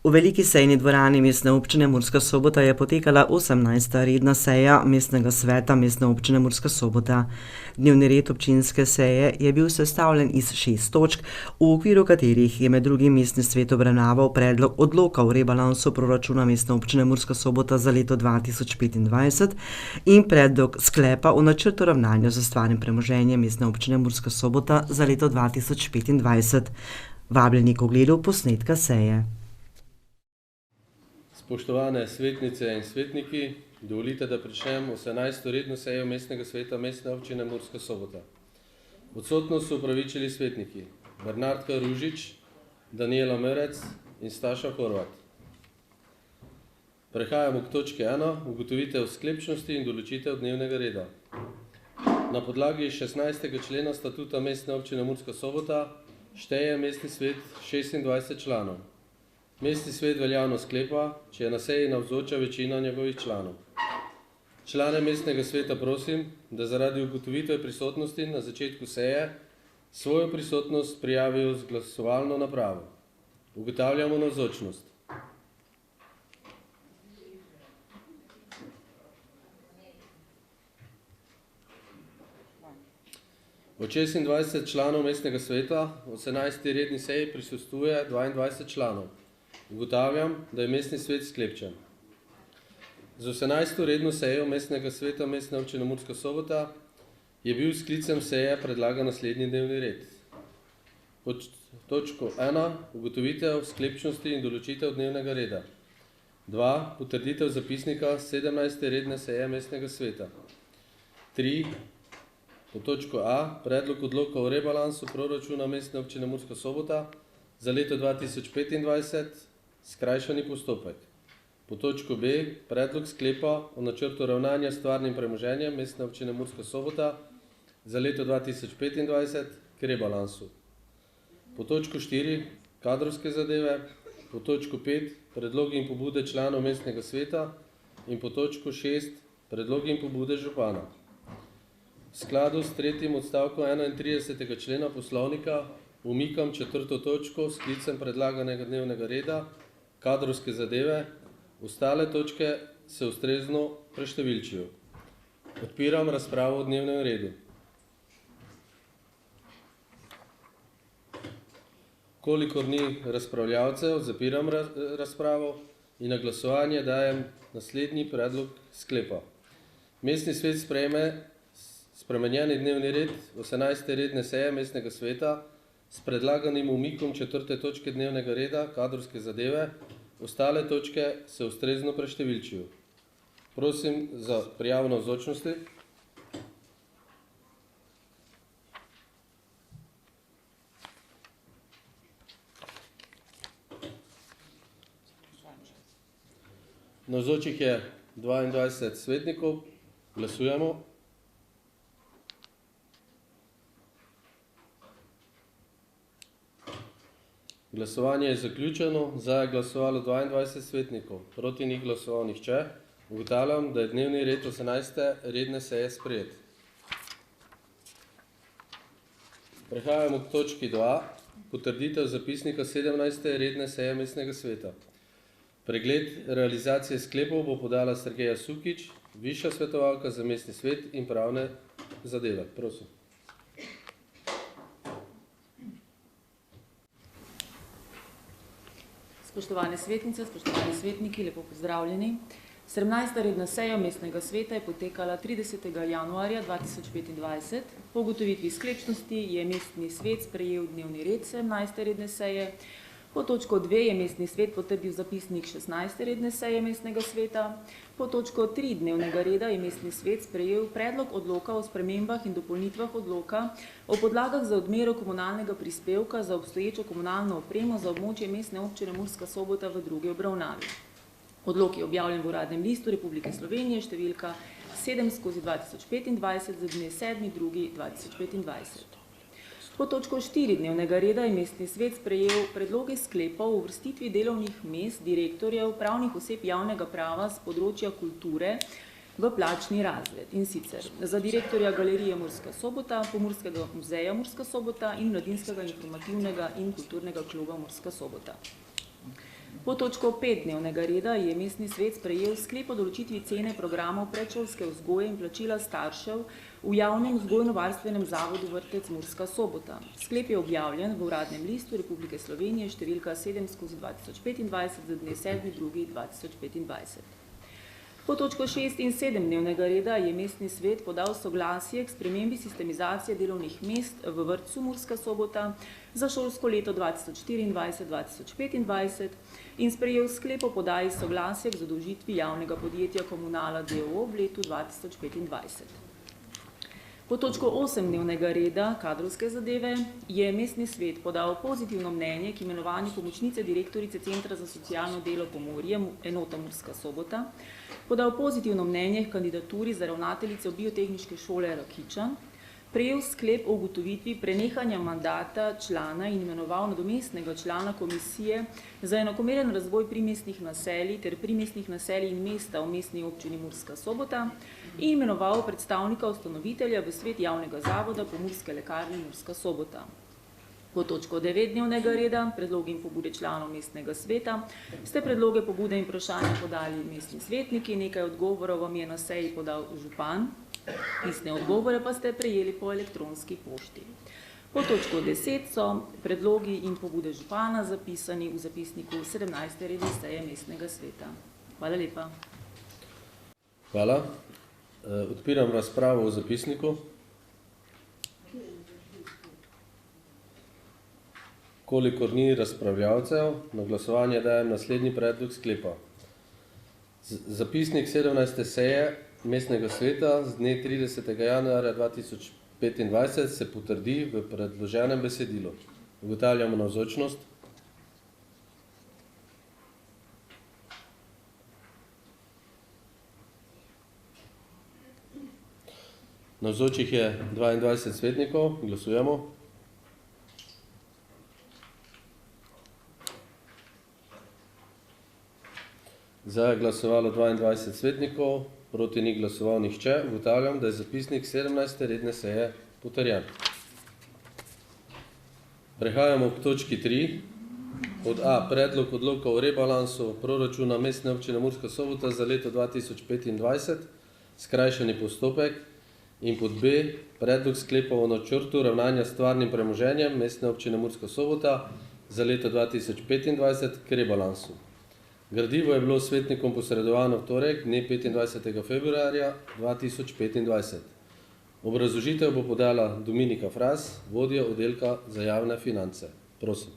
V veliki sejni dvorani Mestne občine Murska Sobota je potekala 18. redna seja Mestnega sveta Mestne občine Murska Sobota. Dnevni red občinske seje je bil sestavljen iz 6 točk, v okviru katerih je med drugim mestni svet obravnaval predlog odloka o rebalansu proračuna Mestne občine Murska Sobota za leto 2025 in predlog sklepa o načrtu ravnanja z stvarnim premoženjem Mestne občine Murska Sobota za leto 2025. Vabljeni k ogledu posnetka seje. Spoštovane svetnice in svetniki, dovolite, da pričnem 18. redno sejo Mestnega sveta Mestne občine Murska Sobota. Odsotnost so upravičili svetniki Bernardka Ružič, Danijela Merec in Staša Horvat. Prehajamo k točki 1, ugotovitev sklepčnosti in določitev dnevnega reda. Na podlagi 16. člena statuta Mestne občine Murska Sobota šteje mestni svet 26 članov. Mestni svet veljavno sklepa, če je na seji navzoča večina njegovih članov. Člane mestnega sveta prosim, da zaradi ugotovitve prisotnosti na začetku seje svojo prisotnost prijavijo z glasovalno napravo. Ugotavljamo navzočnost. Od 26 članov mestnega sveta v 18. redni seji prisostvuje 22 članov. Ugotavljam, da je mestni svet sklepčen. Z 18. redno sejo Mestnega sveta Mestne občine Murska Sobota je bil sklicem seje predlagan naslednji dnevni red. Pod točko 1. Ugotovitev sklepčnosti in določitev dnevnega reda. 2. Potrditev zapisnika 17. redne seje Mestnega sveta. 3. Pod točko A. Predlog odloka o rebalansu proračuna Mestne občine Murska Sobota za leto 2025. Skrajšani postopek. Po točko B. Predlog sklepa o načrtu ravnanja s stvarnim premoženjem Mestne občine Murska Sobota za leto 2025 k rebalansu. Po točko 4. Kadrovske zadeve. Po točko 5. Predlogi in pobude članov mestnega sveta. In po točko 6. Predlogi in pobude župana. V skladu s tretjim odstavkom 31. člena poslovnika umikam 4. točko s sklicem predlaganega dnevnega reda, kadrovske zadeve, ostale točke se ustrezno preštevilčijo. Odpiram razpravo o dnevnem redu. Kolikor ni razpravljavcev, zapiram razpravo in na glasovanje dajem naslednji predlog sklepa. Mestni svet sprejme spremenjeni dnevni red 18. redne seje Mestnega sveta s predlaganim umikom 4. točke dnevnega reda, kadrovske zadeve, ostale točke se ustrezno preštevilčijo. Prosim za prijavo navzočnosti. Navzočih je 22 svetnikov, glasujemo. Glasovanje je zaključeno, za je glasovalo 22 svetnikov, proti ni glasoval nihče. Ugotavljam, da je dnevni red 18. redne seje sprejet. Prehajamo k točki 2, potrditev zapisnika 17. redne seje Mestnega sveta. Pregled realizacije sklepov bo podala Sergeja Sukič, višja svetovalka za mestni svet in pravne zadeve. Prosim. Spoštovane svetnice, spoštovani svetniki, lepo pozdravljeni. 17. redna seja Mestnega sveta je potekala 30. januarja 2025. Po ugotovitvi sklepčnosti je Mestni svet sprejel dnevni red 17. redne seje. Po točko 2 je Mestni svet potrdil zapisnik 16. redne seje Mestnega sveta. Po točko 3 dnevnega reda je Mestni svet sprejel predlog odloka o spremembah in dopolnitvah odloka o podlagah za odmero komunalnega prispevka za obstoječo komunalno opremo za območje Mestne občine Murska Sobota v drugi obravnavi. Odlok je objavljen v Uradnem listu Republike Slovenije, številka 7/2025 za dne 7.2.2025. Po točko 4 dnevnega reda je Mestni svet sprejel predloge sklepov o uvrstitvi delovnih mest direktorjev pravnih oseb javnega prava z področja kulture v plačni razred. In sicer za direktorja Galerije Murska Sobota, Pomurskega muzeja Murska Sobota in Mladinskega informativnega in kulturnega kluba Murska Sobota. Po točko 5 dnevnega reda je mestni svet sprejel sklep o določitvi cene programov predšolske vzgoje in plačila staršev v javnem vzgojno-varstvenem zavodu Vrtec Murska Sobota. Sklep je objavljen v Uradnem listu Republike Slovenije številka 7/2025 za dne 7.2.2025. Po točko 6 in 7 dnevnega reda je mestni svet podal soglasje k spremembi sistemizacije delovnih mest v Vrtcu Murska Sobota za šolsko leto 2024-2025 in sprejel sklep o podaji soglasja k zadolžitvi javnega podjetja Komunala d.o.o. v letu 2025. Po točko 8 dnevnega reda kadrovske zadeve je mestni svet podal pozitivno mnenje k imenovanju pomočnice direktorice Centra za socialno delo Pomurje, enota Murska Sobota, podal pozitivno mnenje k kandidaturi za ravnateljico Biotehniške šole Rakičan, prejel sklep o ugotovitvi prenehanja mandata člana in imenoval nadomestnega člana komisije za enakomeren razvoj primestnih naselij ter primestnih naselij in mesta v mestni občini Murska Sobota in imenoval predstavnika ustanovitelja v svet javnega zavoda Pomurske lekarne Murska Sobota. Po točko 9 dnevnega reda, predlogi in pobude članov mestnega sveta, ste predloge, pobude in vprašanja podali mestni svetniki, nekaj odgovorov vam je na seji podal župan, pisne odgovore pa ste prejeli po elektronski pošti. Po točko 10 so predlogi in pobude župana zapisani v zapisniku 17. redne seje mestnega sveta. Hvala lepa. Hvala. Odpiram razpravo o zapisniku. Kolikor ni razpravljavcev, na glasovanje dajem naslednji predlog sklepa. Zapisnik 17. seje mestnega sveta z dne 30. januarja 2025 se potrdi v predloženem besedilu. Ugotavljamo navzočnost. Navzočih je 22 svetnikov, glasujemo. Za je glasovalo 22 svetnikov, proti ni glasoval nihče. Ugotavljam, da je zapisnik 17. redne seje potrjen. Prehajamo k točki 3. Od A. Predlog odloka o rebalansu proračuna Mestne občine Murska Sobota za leto 2025, skrajšani postopek. In pod B. Predlog sklepa o načrtu ravnanja s stvarnim premoženjem Mestne občine Murska Sobota za leto 2025 k rebalansu. Gradivo je bilo svetnikom posredovano v torek, dne 25. februarja 2025. Obrazložitev bo podala Dominika Fras, vodja oddelka za javne finance. Prosim.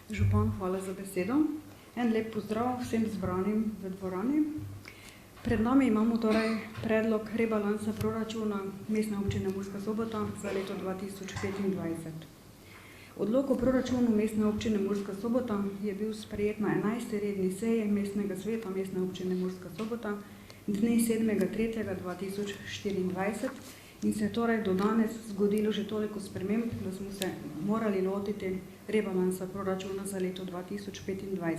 Župan, hvala za besedo. En lep pozdrav vsem zbranim v dvorani. Pred nami imamo torej predlog rebalansa proračuna Mestne občine Murska Sobota za leto 2025. Odlok o proračunu Mestne občine Murska Sobota je bil sprejet na 11. redni seji Mestnega sveta Mestne občine Murska Sobota dne 7.3.2024 in se je torej do danes zgodilo že toliko sprememb, da smo se morali lotiti rebalansa proračuna za leto 2025.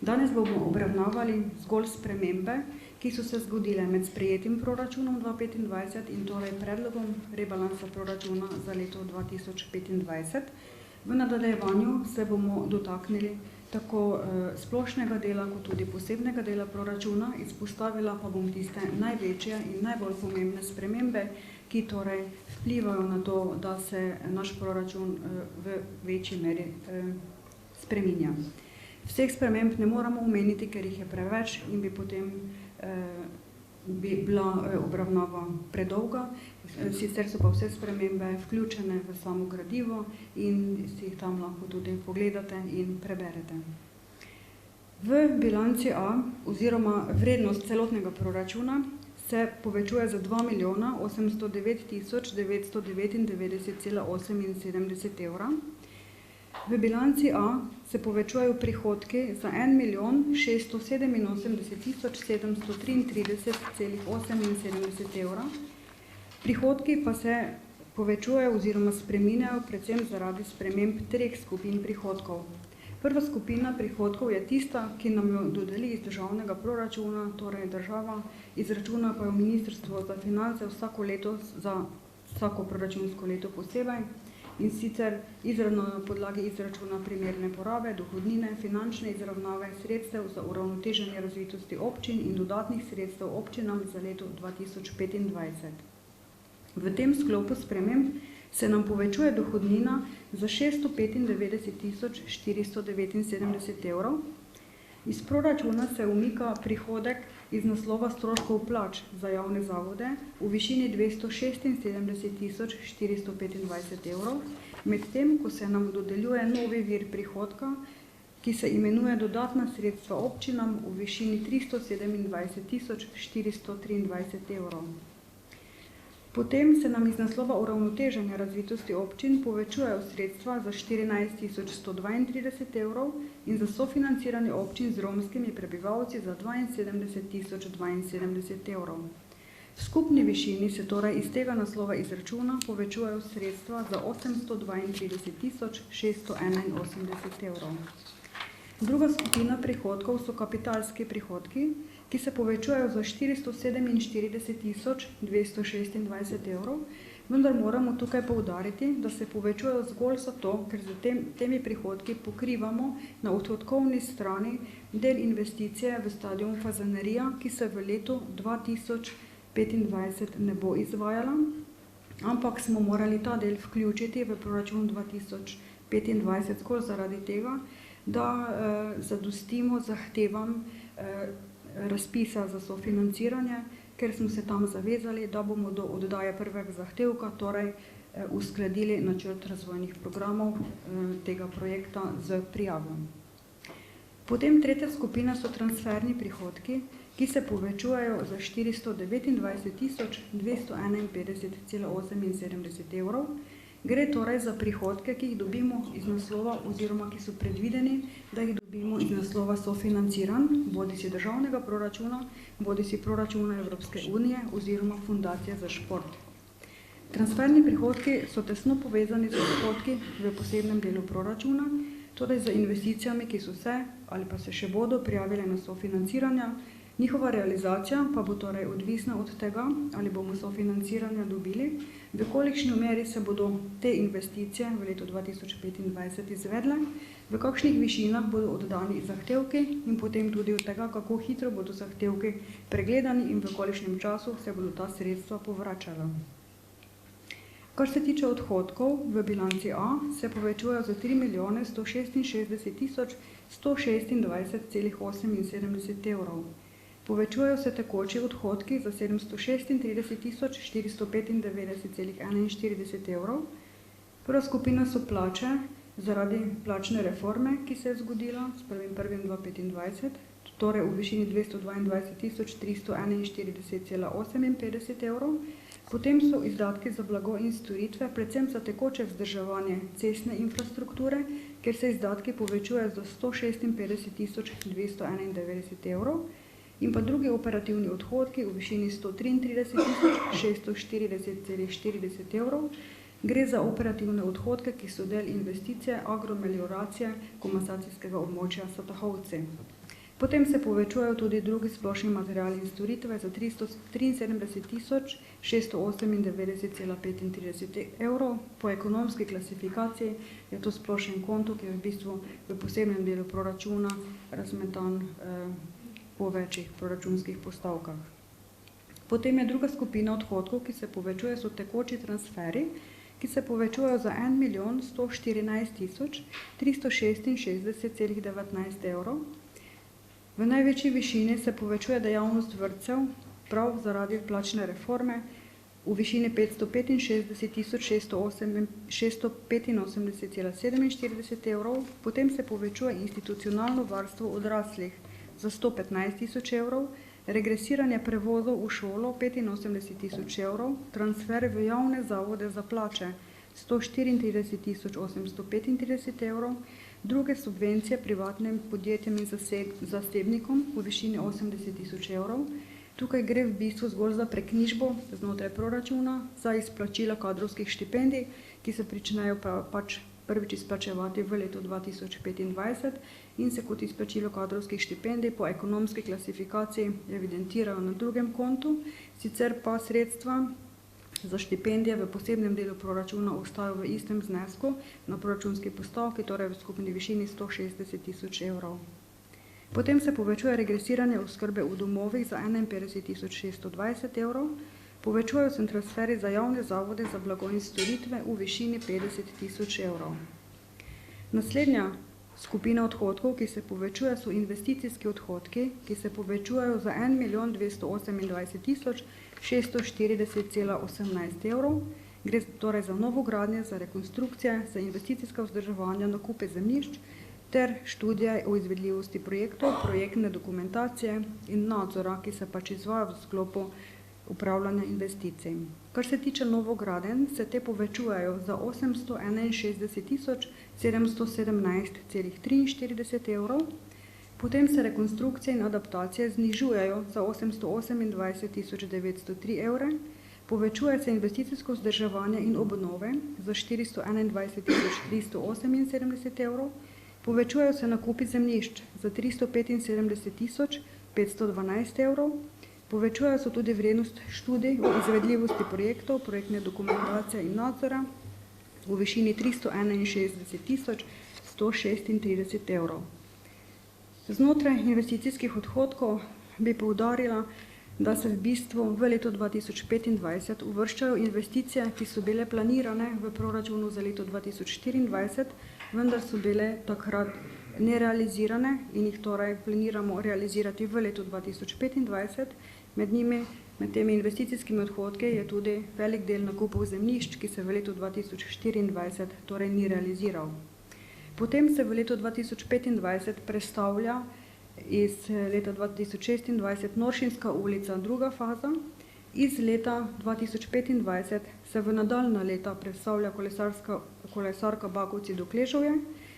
Danes bomo obravnavali zgolj spremembe, ki so se zgodile med sprejetim proračunom 2025 in torej predlogom rebalansa proračuna za leto 2025. V nadaljevanju se bomo dotaknili tako splošnega dela, kot tudi posebnega dela proračuna, izpostavila pa bom tiste največje in najbolj pomembne spremembe, ki torej vplivajo na to, da se naš proračun v večji meri spreminja. Vseh sprememb ne moramo omeniti, ker jih je preveč in bi potem bila obravnava predolga. Sicer so pa vse spremembe vključene v samo gradivo in si jih tam lahko tudi pogledate in preberete. V bilanci A oziroma vrednost celotnega proračuna se povečuje za 2.809.999,78 evra. V bilanci A se povečujejo prihodki za 1.687.733,78 evra. Prihodki pa se povečujejo oziroma spreminjajo predvsem zaradi sprememb treh skupin prihodkov. Prva skupina prihodkov je tista, ki nam jo dodeli iz državnega proračuna, torej država, izračuna pa jo Ministrstvo za finance vsako leto za vsako proračunsko leto posebej, in sicer izravno na podlagi izračuna primerne porabe, dohodnine, finančne izravnave, sredstev za uravnoteženje razvitosti občin in dodatnih sredstev občinam za leto 2025. V tem sklopu sprememb se nam povečuje dohodnina za 695.479 evrov. Iz proračuna se umika prihodek iz naslova stroškov plač za javne zavode v višini 276.425 evrov, medtem ko se nam dodeljuje novi vir prihodka, ki se imenuje dodatna sredstva občinam v višini 327.423 evrov. Potem se nam iz naslova uravnoteženja razvitosti občin povečujejo sredstva za 14.132 evrov in za sofinanciranje občin z romskimi prebivalci za 72.072 evrov. V skupni višini se torej iz tega naslova izračuna povečujejo sredstva za 832.681 evrov. Druga skupina prihodkov so kapitalski prihodki, ki se povečujejo za 447.226 evrov, vendar moramo tukaj poudariti, da se povečujejo zgolj zato, ker z temi prihodki pokrivamo na odhodkovni strani del investicije v stadion Fazanerija, ki se v letu 2025 ne bo izvajala, ampak smo morali ta del vključiti v proračun 2025 zgolj zaradi tega, da zadostimo zahtevam razpisa za sofinanciranje, ker smo se tam zavezali, da bomo do oddaje prvega zahtevka torej uskladili načrt razvojnih programov tega projekta z prijavo. Potem tretja skupina so transferni prihodki, ki se povečujejo za 429.251,78 evrov. Gre torej za prihodke, ki jih dobimo iz naslova oziroma ki so predvideni, da jih dobimo iz naslova sofinanciran, bodisi državnega proračuna, bodisi proračuna Evropske unije oziroma fundacije za šport. Transferni prihodki so tesno povezani z prihodki v posebnem delu proračuna, torej z investicijami, ki so se ali pa se še bodo prijavile na sofinanciranja. Njihova realizacija pa bo torej odvisna od tega, ali bomo sofinanciranja dobili, v kolikšni meri se bodo te investicije v letu 2025 izvedle, v kakšnih višinah bodo oddani zahtevki in potem tudi od tega, kako hitro bodo zahtevki pregledani in v kolikšnem času se bodo ta sredstva povračala. Kar se tiče odhodkov, v bilanci A se povečujejo za 3.166.126,78 evrov. Povečujejo se tekoči odhodki za 736.495,41 evrov. Prva skupina so plače zaradi plačne reforme, ki se je zgodila s 1.1.2025, torej v višini 222.341,58 evrov. Potem so izdatki za blago in storitve, predvsem za tekoče vzdrževanje cestne infrastrukture, kjer se izdatki povečujejo za 156.291 evrov. In pa drugi operativni odhodki v višini 133.640,40 evrov. Gre za operativne odhodke, ki so del investicije agromelioracije komasacijskega območja Satahovci. Potem se povečujejo tudi drugi splošni materiali in storitve za 373.698,35 evrov. Po ekonomski klasifikaciji je to splošen konto, ki je v bistvu v posebnem delu proračuna razmetan po večjih proračunskih postavkah. Potem je druga skupina odhodkov, ki se povečuje, so tekoči transferi, ki se povečujejo za 1.114.366,19 evrov. V največji višini se povečuje dejavnost vrtcev, prav zaradi plačne reforme, v višini 565.685,47 evrov. Potem se povečuje institucionalno varstvo odraslih za 115.000 evrov, regresiranje prevozov v šolo 85.000 evrov, transfer v javne zavode za plače 134.835 evrov, druge subvencije privatnim podjetjem in zasebnikom v višini 80.000 evrov. Tukaj gre v bistvu zgolj za preknjižbo znotraj proračuna za izplačila kadrovskih štipendij, ki se pričnejo pač prvič izplačevati v letu 2025 in se kot izplačilo kadrovskih štipendij po ekonomski klasifikaciji evidentirajo na drugem kontu, sicer pa sredstva za štipendije v posebnem delu proračuna ostajajo v istem znesku na proračunski postavki, torej v skupni višini 160 tisoč evrov. Potem se povečuje regresiranje oskrbe v domovih za 51 620 evrov, povečujejo se transferi za javne zavode za blago in storitve v višini 50 tisoč evrov. Naslednja skupina odhodkov, ki se povečuje, so investicijski odhodki, ki se povečujejo za 1 228 640,18 evrov. Gre torej za novogradnje, za rekonstrukcije, za investicijska vzdrževanja, nakupe zemljišč ter študije o izvedljivosti projektov, projektne dokumentacije in nadzora, ki se pač izvaja v sklopu upravljanja investicij. Kar se tiče novogradenj, se te povečujejo za 861 717,43 evrov, potem se rekonstrukcije in adaptacije znižujejo za 828 903 evre, povečuje se investicijsko vzdrževanje in obnove za 421 378 evrov, povečujejo se nakupi zemljišč za 375 512 evrov, povečujejo se tudi vrednost študij o izvedljivosti projektov, projektne dokumentacije in nadzora v višini 361 136 evrov. Znotraj investicijskih odhodkov bi poudarila, da se v bistvu v letu 2025 uvrščajo investicije, ki so bile planirane v proračunu za leto 2024, vendar so bile takrat nerealizirane in jih torej planiramo realizirati v letu 2025. Med temi investicijskimi odhodki je tudi velik del nakupov zemljišč, ki se v letu 2024 torej ni realiziral. Potem se v letu 2025 prestavlja iz leta 2026 Noršinska ulica, druga faza. Iz leta 2025 se v nadaljna leta predstavlja kolesarka Bakovci do Kležovje.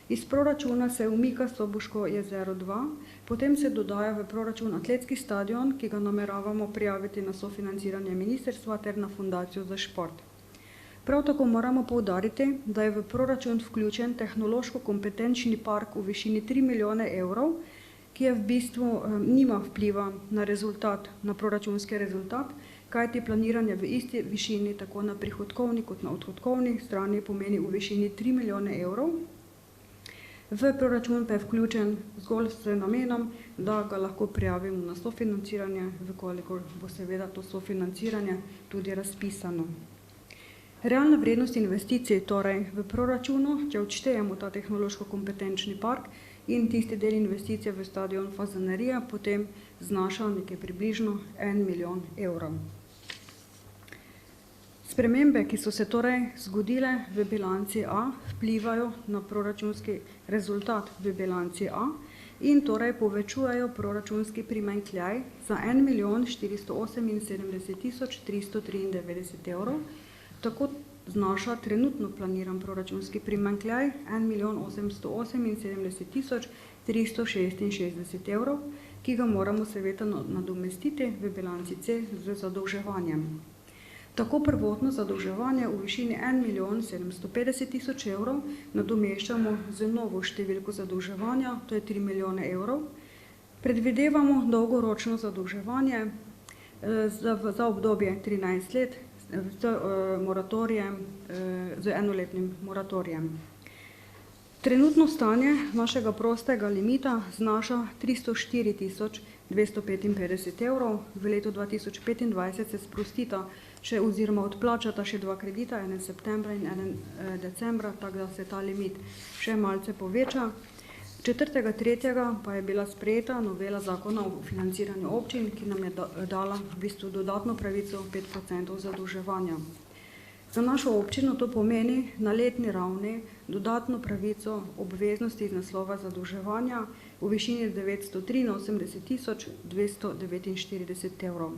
Iz proračuna se umika Soboško jezero 2, potem se dodaja v proračun atletski stadion, ki ga nameravamo prijaviti na sofinanciranje ministrstva ter na fundacijo za šport. Prav tako moramo poudariti, da je v proračun vključen tehnološko-kompetenčni park v višini 3 milijone evrov, ki je v bistvu nima vpliva na rezultat, na proračunski rezultat, kajti planiranje v isti višini tako na prihodkovni kot na odhodkovni strani pomeni v višini 3 milijone evrov. V proračun pa je vključen zgolj s namenom, da ga lahko prijavimo na sofinanciranje, vkolikor bo seveda to sofinanciranje tudi razpisano. Realna vrednost investicij torej v proračunu, če odštejemo ta tehnološko-kompetenčni park in tisti del investicije v stadion Fazanerija, potem znaša nekaj približno 1 milijon evrov. Spremembe, ki so se torej zgodile v bilanci A, vplivajo na proračunski rezultat v bilanci A in torej povečujejo proračunski primanjkljaj za 1 478 393 evrov. Tako znaša trenutno planiran proračunski primanjkljaj 1 878 366 evrov, ki ga moramo seveda nadomestiti v bilanci C z zadolževanjem. Tako prvotno zadolževanje v višini 1 750 000 evrov nadomeščamo z novo številko zadolževanja, to je 3 milijone evrov. Predvidevamo dolgoročno zadolževanje za obdobje 13 let z enoletnim moratorijem. Trenutno stanje našega prostega limita znaša 304 255 evrov. V letu 2025 se sprostita še oziroma odplačata še 2 kredita, en septembra in en decembra, tako da se ta limit še malce poveča. 4.3. pa je bila sprejeta novela zakona o financiranju občin, ki nam je dala v bistvu dodatno pravico 5% zadolževanja. Za našo občino to pomeni na letni ravni dodatno pravico obveznosti iz naslova zadolževanja v višini 983 249 evrov.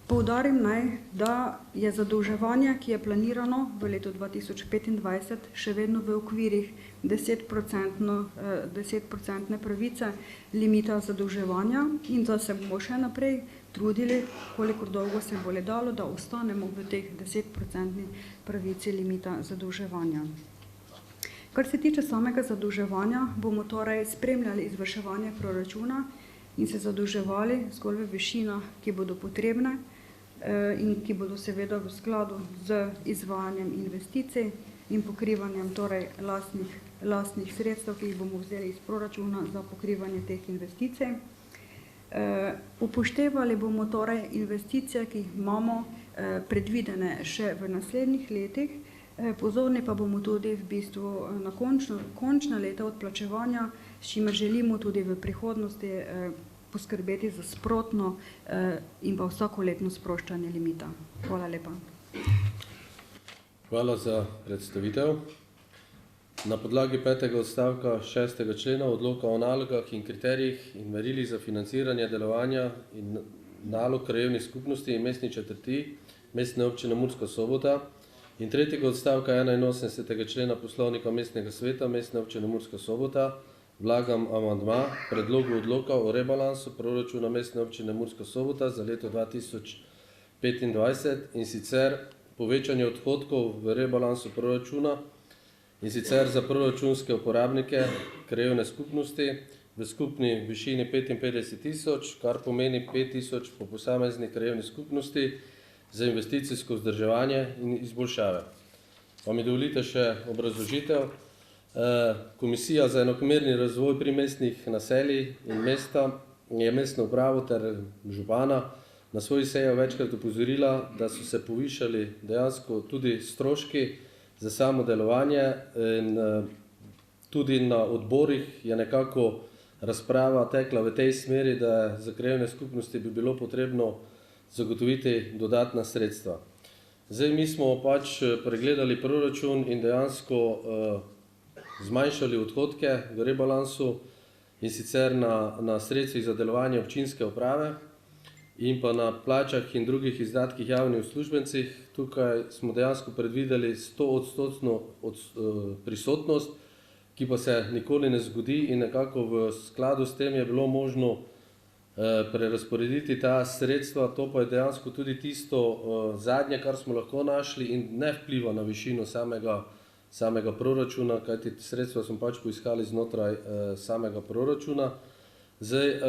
Poudarim naj, da je zadolževanje, ki je planirano v letu 2025, še vedno v okvirih 10% pravice limita zadolževanja in da se bomo še naprej trudili, kolikor dolgo se bo le dalo, da ostanemo v teh 10% pravici limita zadolževanja. Kar se tiče samega zadolževanja, bomo torej spremljali izvrševanje proračuna in se zadolževali zgolj v višinah, ki bodo potrebne in ki bodo seveda v skladu z izvajanjem investicij in pokrivanjem torej lastnih sredstev, ki jih bomo vzeli iz proračuna za pokrivanje teh investicij. Upoštevali bomo torej investicije, ki jih imamo predvidene še v naslednjih letih, pozorni pa bomo tudi v bistvu na končna leta odplačevanja, s čimer želimo tudi v prihodnosti poskrbeti za sprotno in pa vsakoletno sproščanje limita. Hvala lepa. Hvala za predstavitev. Na podlagi 5. odstavka 6. člena odloka o nalogah in kriterijih in merilih za financiranje delovanja in nalog krajevnih skupnosti in mestnih četrti Mestne občine Murska Sobota in 3. odstavka 81. člena Poslovnika Mestnega sveta Mestne občine Murska Sobota vlagam amandma predlogu odloka o rebalansu proračuna Mestne občine Murska Sobota za leto 2025 in sicer povečanje odhodkov v rebalansu proračuna in sicer za proračunske uporabnike krajevne skupnosti v skupni višini 55.000, kar pomeni 5.000 po posamezni krajevni skupnosti za investicijsko vzdrževanje in izboljšave. Pa mi dovolite še obrazložitev. Komisija za enakomerni razvoj primestnih naselij in mesta je mestno upravo ter župana na svoji seji večkrat opozorila, da so se povišali dejansko tudi stroški za samo delovanje in tudi na odborih je nekako razprava tekla v tej smeri, da za krajevne skupnosti bi bilo potrebno zagotoviti dodatna sredstva. Zdaj mi smo pač pregledali proračun in dejansko zmanjšali odhodke v rebalansu in sicer na sredstvih za delovanje občinske uprave in pa na plačah in drugih izdatkih javnih uslužbencih. Tukaj smo dejansko predvideli 100% prisotnost, ki pa se nikoli ne zgodi in nekako v skladu s tem je bilo možno prerazporediti ta sredstva, to pa je dejansko tudi tisto zadnje, kar smo lahko našli in ne vpliva na višino samega proračuna, kajti sredstva smo pač poiskali znotraj samega proračuna. Zdaj,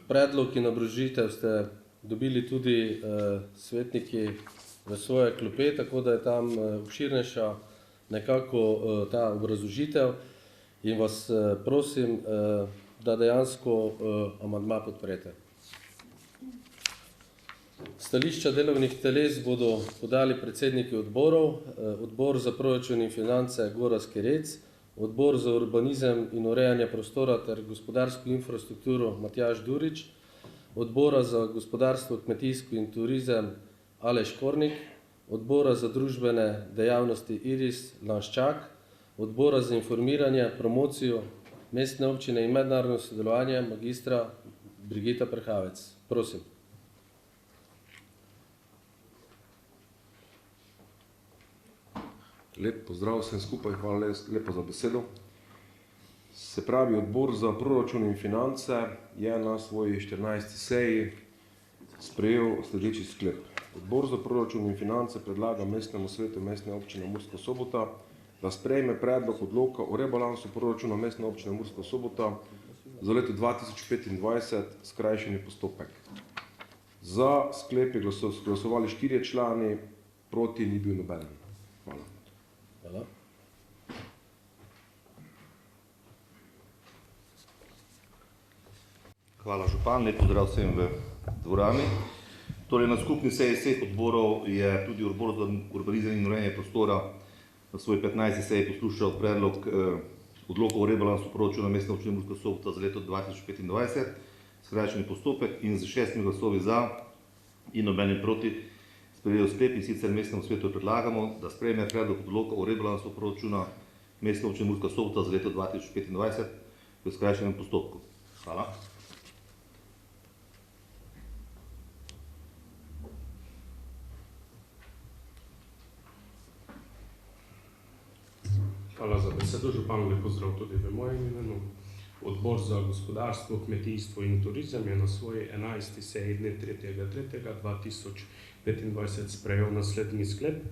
predlog in obrazložitev ste dobili tudi svetniki v svoje klope, tako da je tam obširnejša nekako ta obrazložitev in vas prosim, da dejansko amandma podprete. Stališča delovnih teles bodo podali predsedniki odborov, odbor za proračun in finance Gorazd Kerec, odbor za urbanizem in urejanje prostora ter gospodarsko infrastrukturo Matjaž Durič, odbora za gospodarstvo, kmetijstvo in turizem Aleš Kornik, odbora za družbene dejavnosti Iris Lanščak, odbora za informiranje, promocijo mestne občine in mednarodno sodelovanje magistra Brigita Prhavec. Prosim. Lep pozdrav vsem skupaj, hvala lepo za besedo. Se pravi, odbor za proračun in finance je na svoji 14. seji sprejel sledeči sklep. Odbor za proračun in finance predlaga mestnemu svetu Mestne občine Murska Sobota, da sprejme predlog odloka o rebalansu proračuna Mestne občine Murska Sobota za leto 2025 skrajšani postopek. Za sklep je glasovali 4 člani, proti ni bil nobeden. Hvala. Hvala. Hvala župan, lep pozdrav vsem v dvorani. Torej, na skupni seji vseh odborov je tudi odbor za urbanizem in urejanje prostora na svoji 15. seji poslušal predlog odloka o rebalansu proračuna Mestne občine Murska Sobota za leto 2025, skrajšani postopek in z 6 glasovi za in nobenim proti sprejel sklep in sicer mestnemu svetu predlagamo, da sprejme predlog odloka o rebalansu proračuna Mestne občine Murska Sobota za leto 2025 v skrajšanem postopku. Hvala. Hvala za besedo, župan, lep pozdrav tudi v mojem imenu. Odbor za gospodarstvo, kmetijstvo in turizem je na svoji 11. seji dne 3.3.2025 sprejel naslednji sklep.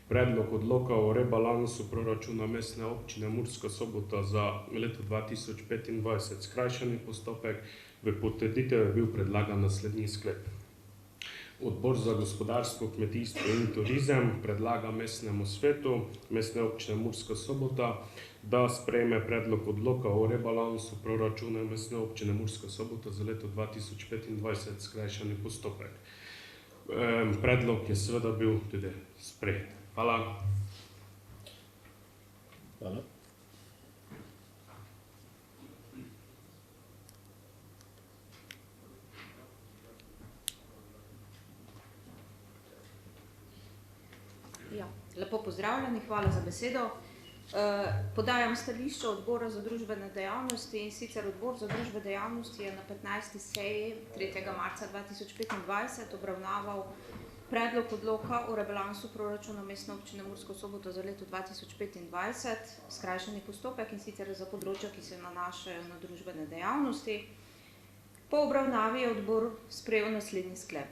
Predlog odloka o rebalansu proračuna Mestne občine Murska Sobota za leto 2025. Skrajšani postopek. V potrditev je bil predlagan naslednji sklep. Odbor za gospodarstvo, kmetijstvo in turizem predlaga Mestnemu svetu Mestne občine Murska Sobota, da sprejme predlog odloka o rebalansu proračuna Mestne občine Murska Sobota za leto 2025. Skrajšani postopek. Predlog je seveda bil tudi sprejet. Hvala. Hvala. Ja, lepo pozdravljeni, hvala za besedo. Podajam stališče odbora za družbene dejavnosti, in sicer odbor za družbene dejavnosti je na 15. seji 3. marca 2025 obravnaval predlog odloka o rebalansu proračuna Mestne občine Mursko Soboto za leto 2025, skrajšani postopek, in sicer za področja, ki se nanašajo na družbene dejavnosti. Po obravnavi je odbor sprejel naslednji sklep.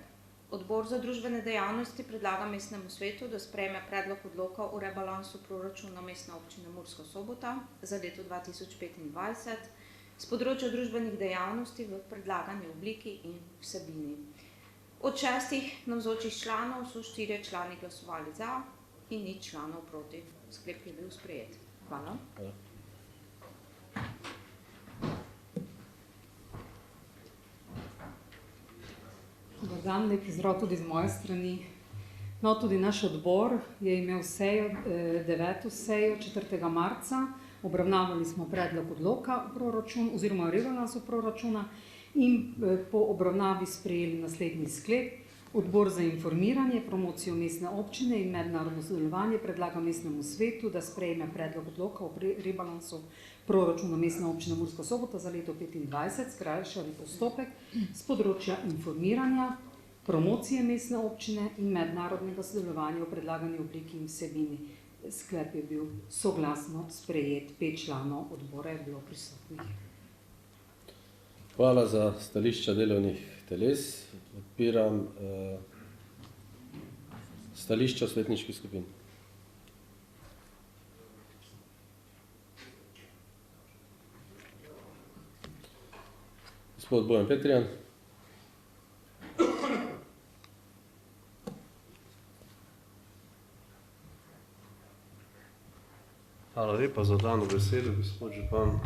Odbor za družbene dejavnosti predlaga Mestnemu svetu, da sprejme predlog odloka o rebalansu proračuna Mestne občine Murska Sobota za leto 2025 s področja družbenih dejavnosti v predlagani obliki in vsebini. Od 6 navzočih članov so 4 člani glasovali za in nič članov proti. Sklep je bil sprejet. Hvala. Dobar dan, lep pozdrav tudi z moje strani. No, tudi naš odbor je imel sejo, 9. sejo 4. marca. Obravnavali smo predlog odloka proračun oziroma rebalansu proračuna in po obravnavi sprejeli naslednji sklep. Odbor za informiranje, promocijo mestne občine in mednarodno sodelovanje predlaga Mestnemu svetu, da sprejme predlog odloka o rebalansu proračuna Mestne občine Murska Sobota za leto 2025, skrajšani postopek s področja informiranja, promocije mestne občine in mednarodnega sodelovanja v predlagani obliki in vsebini. Sklep je bil soglasno sprejet, 5 članov odbora je bilo prisotnih. Hvala za stališča delovnih teles. Odpiram stališča svetniških skupin. Gospod Bojan Petrijan. Hvala lepa za dano besedo, gospod župan.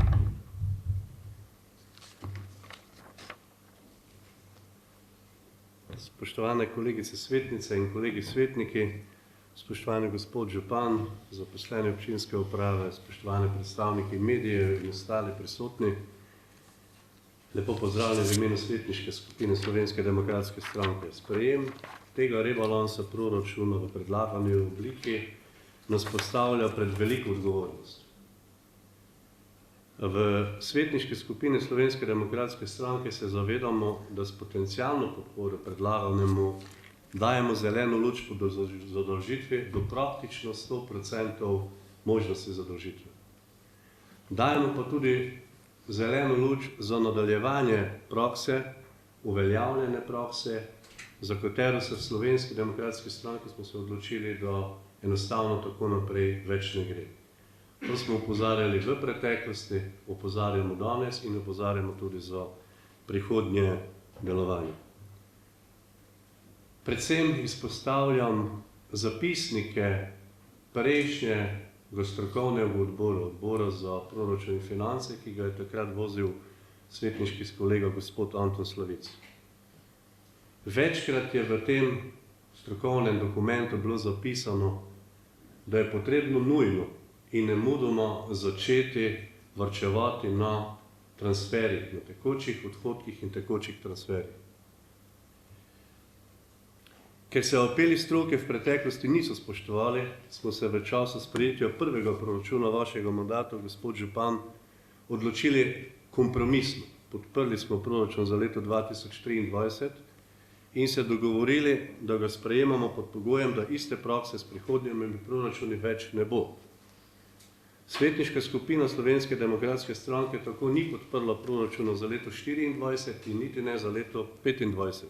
Spoštovane kolegice svetnice in kolegi svetniki, spoštovani gospod župan, zaposleni občinske uprave, spoštovani predstavniki medijev in ostali prisotni, lepo pozdravljeni v imenu svetniške skupine Slovenske demokratske stranke. Sprejem tega rebalansa proračuna v predlagani obliki nas postavlja pred veliko odgovornost. V svetniški skupini Slovenske demokratske stranke se zavedamo, da s potencialno podporo predlaganemu dajemo zeleno luč po zadolžitvi do praktično 100% možnosti zadolžitve. Dajemo pa tudi zeleno luč za nadaljevanje prakse, uveljavljene prakse, za katero se v Slovenski demokratski stranki smo se odločili, da enostavno tako naprej več ne gre. To smo opozarjali v preteklosti, opozarjamo danes in opozarjamo tudi za prihodnje delovanje. Predvsem izpostavljam zapisnike prejšnjega strokovnega odbora za proračun in finance, ki ga je takrat vozil svetniški kolega gospod Anton Slavic. Večkrat je v tem strokovnem dokumentu bilo zapisano, da je potrebno nujno in nemudoma začeti varčevati na transferih, na tekočih odhodkih in tekočih transferih. Ker se apeli stroke v preteklosti niso spoštovali, smo se v času sprejetja prvega proračuna vašega mandata, gospod župan, odločili kompromisno. Podprli smo proračun za leto 2023 in se dogovorili, da ga sprejemamo pod pogojem, da iste prakse s prihodnjimi proračuni več ne bo. Svetniška skupina Slovenske demokratske stranke tako ni podprla proračuna za leto 2024 in niti ne za leto 2025.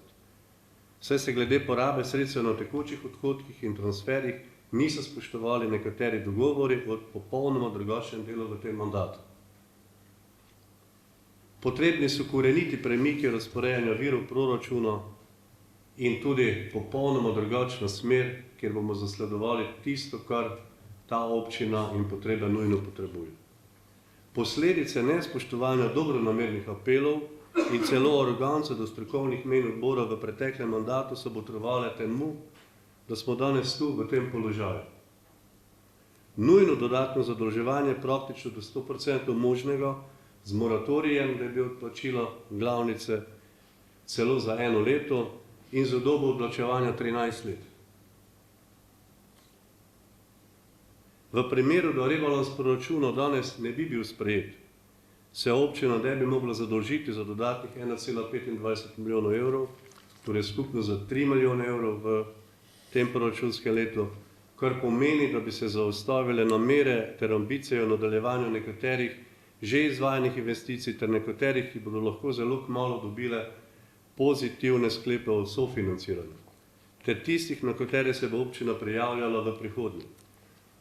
Saj se glede porabe sredstev na tekočih odhodkih in transferih niso spoštovali nekateri dogovori o popolnoma drugačnem delu v tem mandatu. Potrebni so koreniti premiki razporejanja virov proračuna in tudi popolnoma drugačna smer, kjer bomo zasledovali tisto, kar ta občina in potrebe nujno potrebuje. Posledice nespoštovanja dobronamernih apelov in celo arogance do strokovnih mnenj odbora v preteklem mandatu so botrovale temu, da smo danes tu v tem položaju. Nujno dodatno zadolževanje praktično do 100% možnega, z moratorijem, da je bilo odplačilo glavnice celo za 1 leto in za dobo odplačevanja 13 let. V primeru, da rebalans proračuna danes ne bi bil sprejet, se občina ne bi mogla zadolžiti za dodatnih 1,25 milijonov evrov, torej skupno za 3 milijone evrov v tem proračunskem letu, kar pomeni, da bi se zaustavile namere ter ambicije o nadaljevanju nekaterih že izvajanih investicij ter nekaterih, ki bodo lahko zelo kmalu dobile pozitivne sklepe o sofinanciranju, ter tistih, na katere se bo občina prijavljala v prihodnje.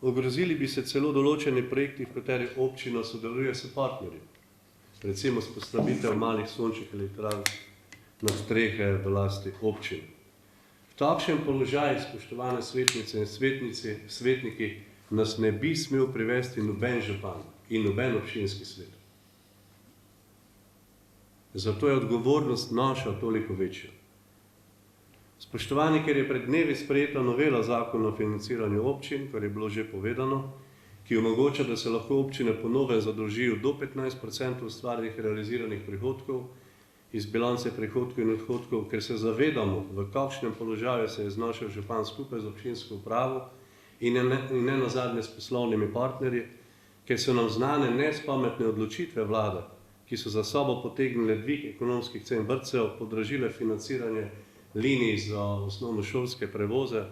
Ogrozili bi se celo določeni projekti, v katerih občina sodeluje s partnerji, recimo vzpostavitev malih sončnih elektrarn na strehe v lasti občine. V takšen položaj, spoštovane svetnice in svetniki, nas ne bi smel privesti noben župan in noben občinski svet. Zato je odgovornost naša toliko večja. Spoštovani, ker je pred dnevi sprejeta novela zakona o financiranju občin, kar je bilo že povedano, ki omogoča, da se lahko občine po novem zadolžijo do 15% ustvarjenih realiziranih prihodkov iz bilance prihodkov in odhodkov, ker se zavedamo, v kakšnem položaju se je znašel župan skupaj z občinsko upravo in ne nazadnje s poslovnimi partnerji, ker so nam znane nespametne odločitve vlade, ki so za sabo potegnile dvig ekonomskih cen vrtcev, podražile financiranje linij za osnovnošolske prevoze,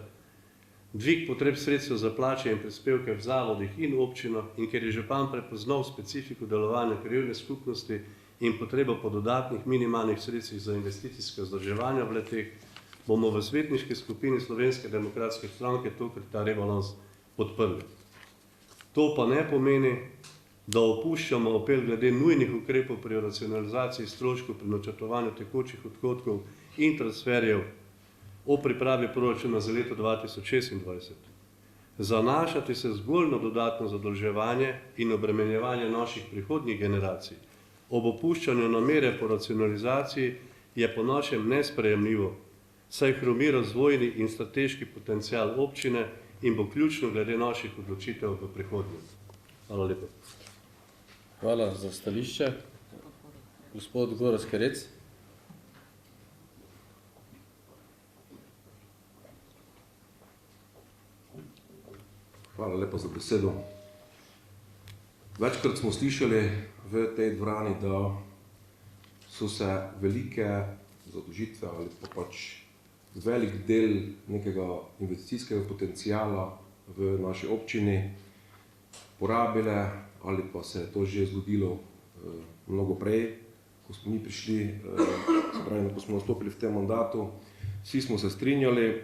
dvig potreb sredstev za plače in prispevke v zavodih in občinah in ker je župan prepoznal specifiko delovanja krajevne skupnosti in potrebo po dodatnih minimalnih sredstvih za investicijske vzdrževanja v leteh, bomo v svetniški skupini Slovenske demokratske stranke tokrat ta rebalans podprli. To pa ne pomeni, da opuščamo apel glede nujnih ukrepov pri racionalizaciji stroškov pri načrtovanju tekočih odhodkov in transferjev o pripravi proračuna za leto 2026. Zanašati se zgolj na dodatno zadolževanje in obremenjevanje naših prihodnjih generacij ob opuščanju namere po racionalizaciji je po našem nesprejemljivo, saj hromi razvojni in strateški potencial občine in bo ključno glede naših odločitev v prihodnje. Hvala lepa. Hvala za stališče. Gospod Gorazd Kerec. Hvala lepa za besedo. Večkrat smo slišali v tej dvorani, da so se velike zadolžitve ali pa pač velik del nekega investicijskega potencijala v naši občini porabile ali pa se je to že zgodilo mnogo prej, ko smo mi prišli, ko smo nastopili v tem mandatu, vsi smo se strinjali.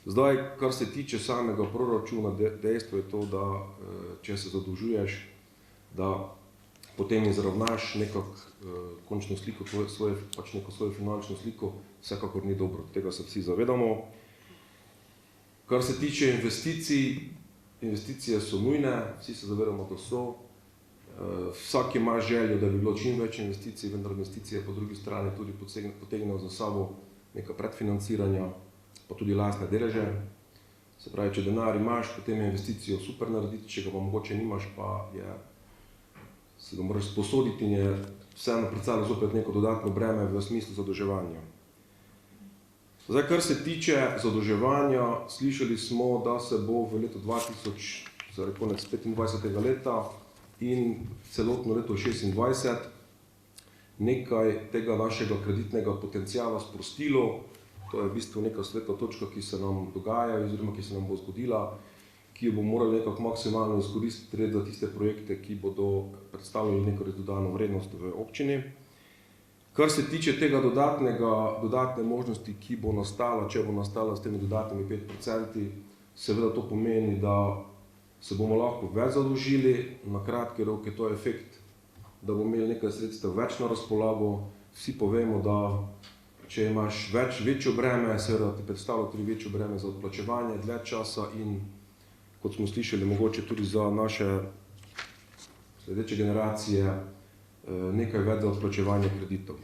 Zdaj, kar se tiče samega proračuna, dejstvo je to, da če se zadolžuješ, da potem izravnaš nekako končno sliko, neko svojo finančno sliko, vsekakor ni dobro. Tega se vsi zavedamo. Kar se tiče investicij, investicije so nujne, vsi se zavedamo, da so. Vsak ima željo, da bi bilo čim več investicij, vendar investicije po drugi strani tudi potegnejo za sabo neka predfinanciranja, pa tudi lastne deleže. Se pravi, če denar imaš, potem je investicijo super narediti, če ga pa mogoče nimaš, pa si ga moraš sposoditi in je vseeno predstavlja zopet neko dodatno breme v smislu zadolževanja. Zdaj, kar se tiče zadolževanja, slišali smo, da se bo v letu 2000, za konec 25. leta in celotno leto 26 nekaj tega našega kreditnega potencijala sprostilo. To je v bistvu neka svetla točka, ki se nam dogaja oziroma ki se nam bo zgodila, ki jo bomo morali nekako maksimalno izkoristiti za tiste projekte, ki bodo predstavljali neko dodano vrednost v občini. Kar se tiče tega dodatne možnosti, ki bo nastala, če bo nastala s temi dodatnimi 5%, Seveda to pomeni, da se bomo lahko več zadolžili, na kratki rok je to efekt, da bomo imeli nekaj sredstev več na razpolago. Vsi povemo, da če imaš večjo breme, seveda ti predstavlja tudi večjo breme za odplačevanje, dlje časa in, kot smo slišali, mogoče tudi za naše sledeče generacije nekaj več za odplačevanje kreditov.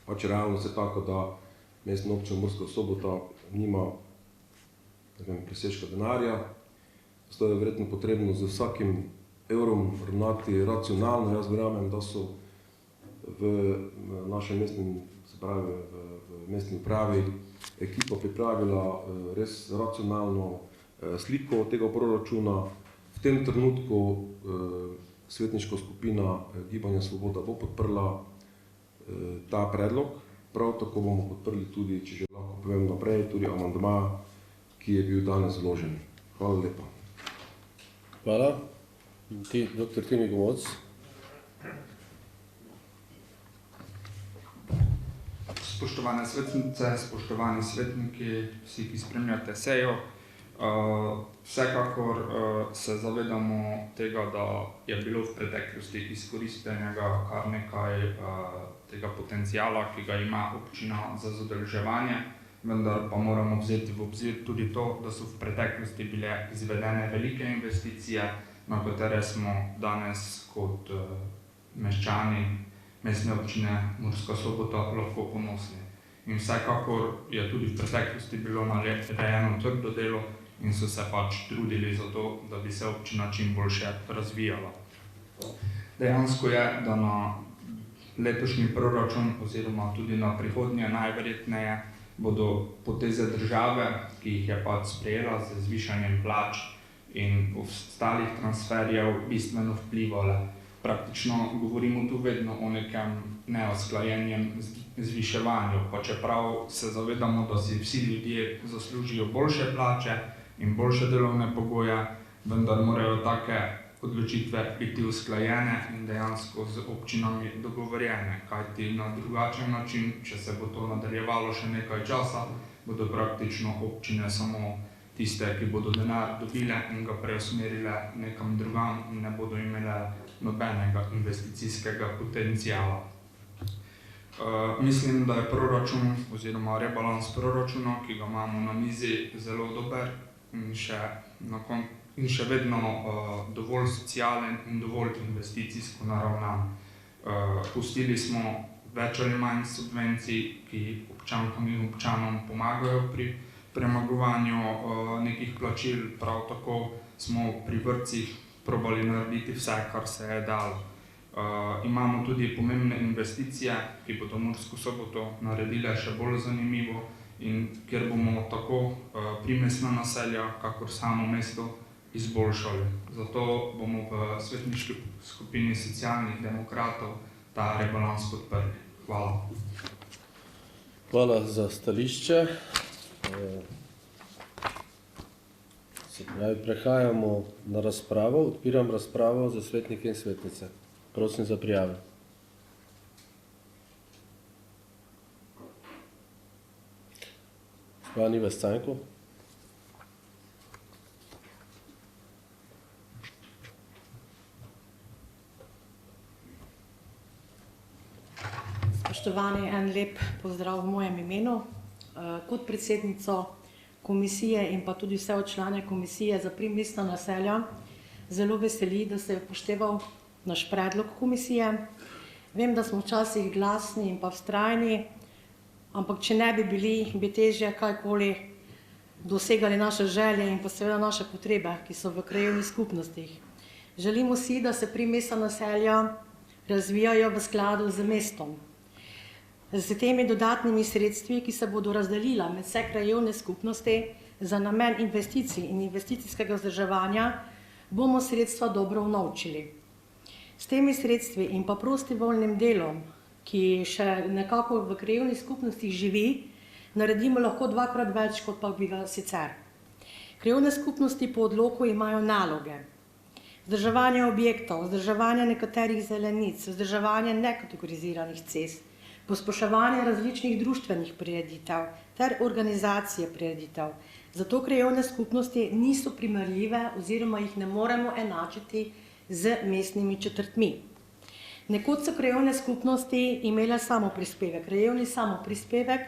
Pač realnost je tako, da Mestna občina Murska Sobota nima presežka denarja, zato je verjetno potrebno z vsakim evrom ravnati racionalno. Jaz verjamem, da so v našem mestnem, se pravi v mestni upravi, ekipa pripravila res racionalno sliko tega proračuna. V tem trenutku svetniška skupina Gibanja Svoboda bo podprla ta predlog. Prav tako bomo podprli tudi, če že lahko povem naprej, tudi amandma, ki je bil danes vložen. Hvala lepa. Hvala. Dr. Timi Gomoc. Spoštovane svetnice, spoštovani svetniki, vsi, ki spremljate sejo. Vsekakor se zavedamo tega, da je bilo v preteklosti izkoriščenega kar nekaj tega potencijala, ki ga ima občina za zadolževanje, vendar pa moramo vzeti v obzir tudi to, da so v preteklosti bile izvedene velike investicije, na katere smo danes kot meščani Mestne občine Murska Sobota lahko ponosni. In vsekakor je tudi v preteklosti bilo narejeno trdo delo in so se pač trudili za to, da bi se občina čim boljše razvijala. Dejansko je, da na letošnji proračun oziroma tudi na prihodnje najverjetneje bodo poteze države, ki jih je pač sprejela z zvišanjem plač in ostalih transferjev, bistveno vplivale. Praktično govorimo tu vedno o nekem neusklajenem zviševanju, pa čeprav se zavedamo, da si vsi ljudje zaslužijo boljše plače in boljše delovne pogoje, vendar morajo take odločitve biti usklajene in dejansko z občinami dogovorjene, kajti na drugačen način, če se bo to nadaljevalo še nekaj časa, bodo praktično občine samo tiste, ki bodo denar dobile in ga preusmerile nekam drugam in ne bodo imele nobenega investicijskega potencijala. Mislim, da je proračun oziroma rebalans proračuna, ki ga imamo na mizi, zelo dober in še vedno dovolj socialen in dovolj investicijsko naravnan. Pustili smo več ali manj subvencij, ki občankam in občanom pomagajo pri premagovanju nekih plačil, prav tako smo pri vrtcih probali narediti vse, kar se je dalo. Imamo tudi pomembne investicije, ki bodo Mursko Soboto naredile še bolj zanimivo in kjer bomo tako primestna naselja, kakor samo mesto izboljšali. Zato bomo v svetniški skupini Socialnih demokratov ta rebalans podprli. Hvala. Hvala za stališče. Prehajamo na razpravo. Odpiram razpravo za svetnike in svetnice. Prosim za prijave. Gospod Ives Cajnko. Spoštovani, en lep pozdrav v mojem imenu. Kot predsednico komisije in pa tudi vse člane komisije za primestna naselja zelo veseli, da se je upošteval naš predlog komisije. Vem, da smo včasih glasni in pa vztrajni, ampak če ne bi bili, bi težje kajkoli dosegali naše želje in pa seveda naše potrebe, ki so v krajevnih skupnostih. Želimo si, da se primestna naselja razvijajo v skladu z mestom. Z temi dodatnimi sredstvi, ki se bodo razdelila med vse krajevne skupnosti za namen investicij in investicijskega vzdrževanja, bomo sredstva dobro unovčili. S temi sredstvi in pa prostovoljnim delom, ki še nekako v krajevnih skupnostih živi, naredimo lahko dvakrat več, kot pa bi ga sicer. Krajevne skupnosti po odloku imajo naloge: vzdrževanje objektov, vzdrževanje nekaterih zelenic, vzdrževanje nekategoriziranih cest, pospeševanje različnih društvenih prireditev ter organizacije prireditev. Zato krajevne skupnosti niso primerljive oziroma jih ne moremo enačiti z mestnimi četrtmi. Nekoč so krajevne skupnosti imele samoprispevek, krajevni samoprispevek,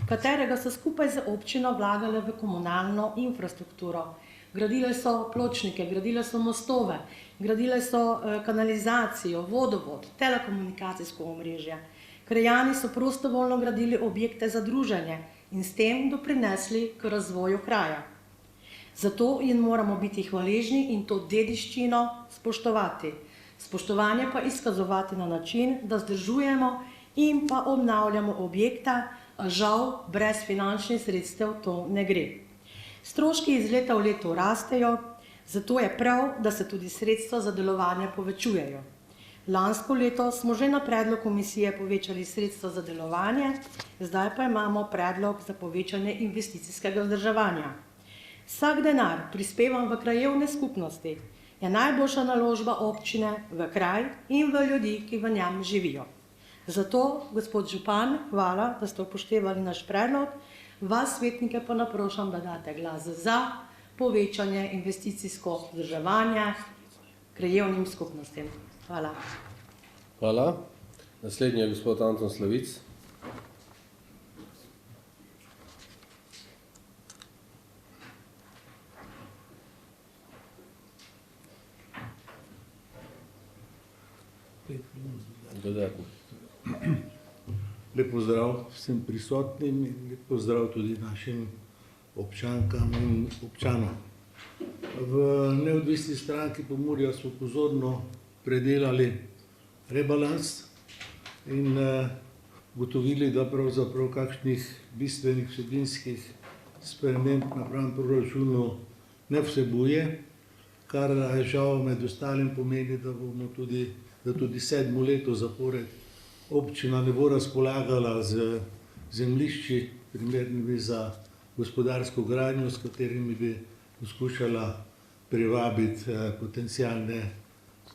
katerega so skupaj z občino vlagale v komunalno infrastrukturo. Gradile so pločnike, gradile so mostove, gradile so kanalizacijo, vodovod, telekomunikacijsko omrežje. Krajani so prostovoljno gradili objekte za druženje in s tem doprinesli k razvoju kraja. Zato jim moramo biti hvaležni in to dediščino spoštovati. Spoštovanje pa izkazovati na način, da vzdržujemo in pa obnavljamo objekta, a žal brez finančnih sredstev to ne gre. Stroški iz leta v leto rastejo, zato je prav, da se tudi sredstva za delovanje povečujejo. Lansko leto smo že na predlog komisije povečali sredstva za delovanje, zdaj pa imamo predlog za povečanje investicijskega vzdrževanja. Vsak denar, prispevan v krajevne skupnosti, je najboljša naložba občine v kraj in v ljudi, ki v njem živijo. Zato, gospod župan, hvala, da ste upoštevali naš predlog. Vas, svetnike, pa naprošam, da date glas za povečanje investicijsko vzdrževanja krajevnim skupnostim. Hvala. Hvala. Naslednji je gospod Anton Slavic. Dodatno. Lep pozdrav vsem prisotnim in lep pozdrav tudi našim občankam in občanom. V Neodvisni stranki Pomurja smo pozorno predelali rebalans in ugotovili, da pravzaprav kakšnih bistvenih vsebinskih sprememb napram proračunu ne vsebuje, kar žal med ostalim pomeni, da bomo tudi 7. leto zapored občina ne bo razpolagala z zemljišči primernimi za gospodarsko gradnjo, s katerimi bi poskušala privabiti potencialne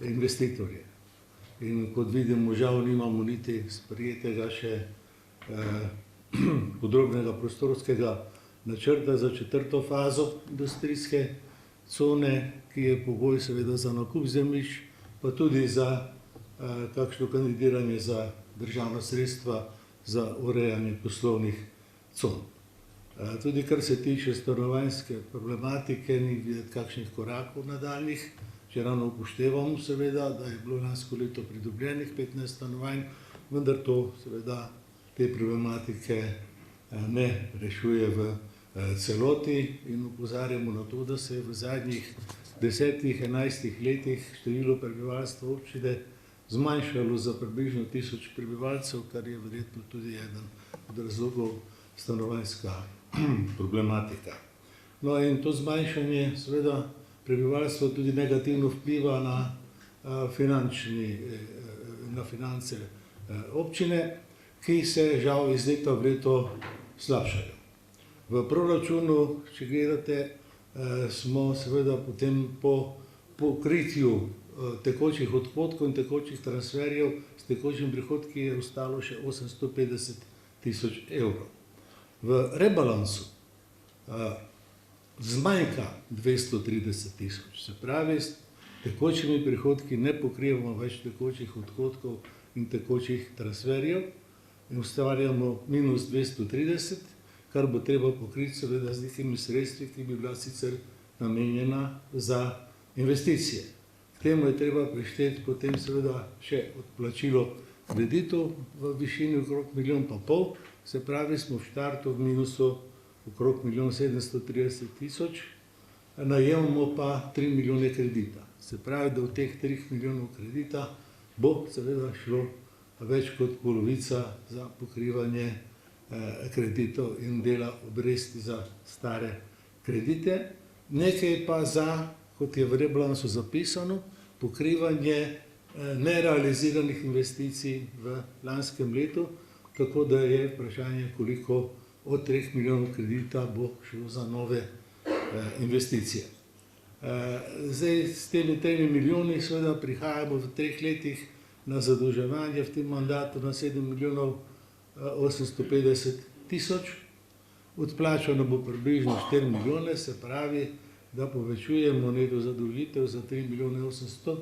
investitorje. In kot vidimo, žal nimamo niti sprejetega še podrobnega prostorskega načrta za 4. fazo industrijske cone, ki je pogoj seveda za nakup zemljišč, pa tudi za kakšno kandidiranje za državna sredstva za urejanje poslovnih con. Tudi kar se tiče stanovanjske problematike, ni videti kakšnih korakov nadaljnjih, če ravno upoštevamo seveda, da je bilo lansko leto pridobljenih 15 stanovanj, vendar to seveda te problematike ne rešuje v celoti in opozarjamo na to, da se je v zadnjih 10-11 letih število prebivalstva občine zmanjšalo za približno 1000 prebivalcev, kar je verjetno tudi eden od razlogov stanovanjska problematika. No in to zmanjšanje seveda prebivalstva tudi negativno vpliva na finance občine, ki se žal iz leta v leto slabšajo. V proračunu, če gledate, smo seveda potem po pokritju tekočih odhodkov in tekočih transferjev s tekočimi prihodki je ostalo še 850 000 evrov. V rebalansu zmanjka 230 000, se pravi, s tekočimi prihodki ne pokrivamo več tekočih odhodkov in tekočih transferjev in ustvarjamo minus 230, kar bo treba pokriti seveda z nekimi sredstvi, ki bi bila sicer namenjena za investicije. K temu je treba prišteti potem seveda še odplačilo kreditov v višini okrog 1,5 milijona, se pravi, smo v štartu v minusu okrog 1 730 000, najemamo pa 3 milijone kredita. Se pravi, da v teh 3 milijonov kredita bo seveda šlo več kot polovica za pokrivanje kreditov in dela obresti za stare kredite. Nekaj pa za, kot je v rebalansu zapisano, pokrivanje nerealiziranih investicij v lanskem letu, tako da je vprašanje, koliko od 3 milijonov kredita bo šlo za nove investicije. Zdaj s temi 3 milijoni seveda prihajamo v 3 letih na zadolževanje v tem mandatu na 7 850 000. odplačano bo približno 4 milijone, se pravi, da povečujemo neto zadolžitev za 3 milijone 800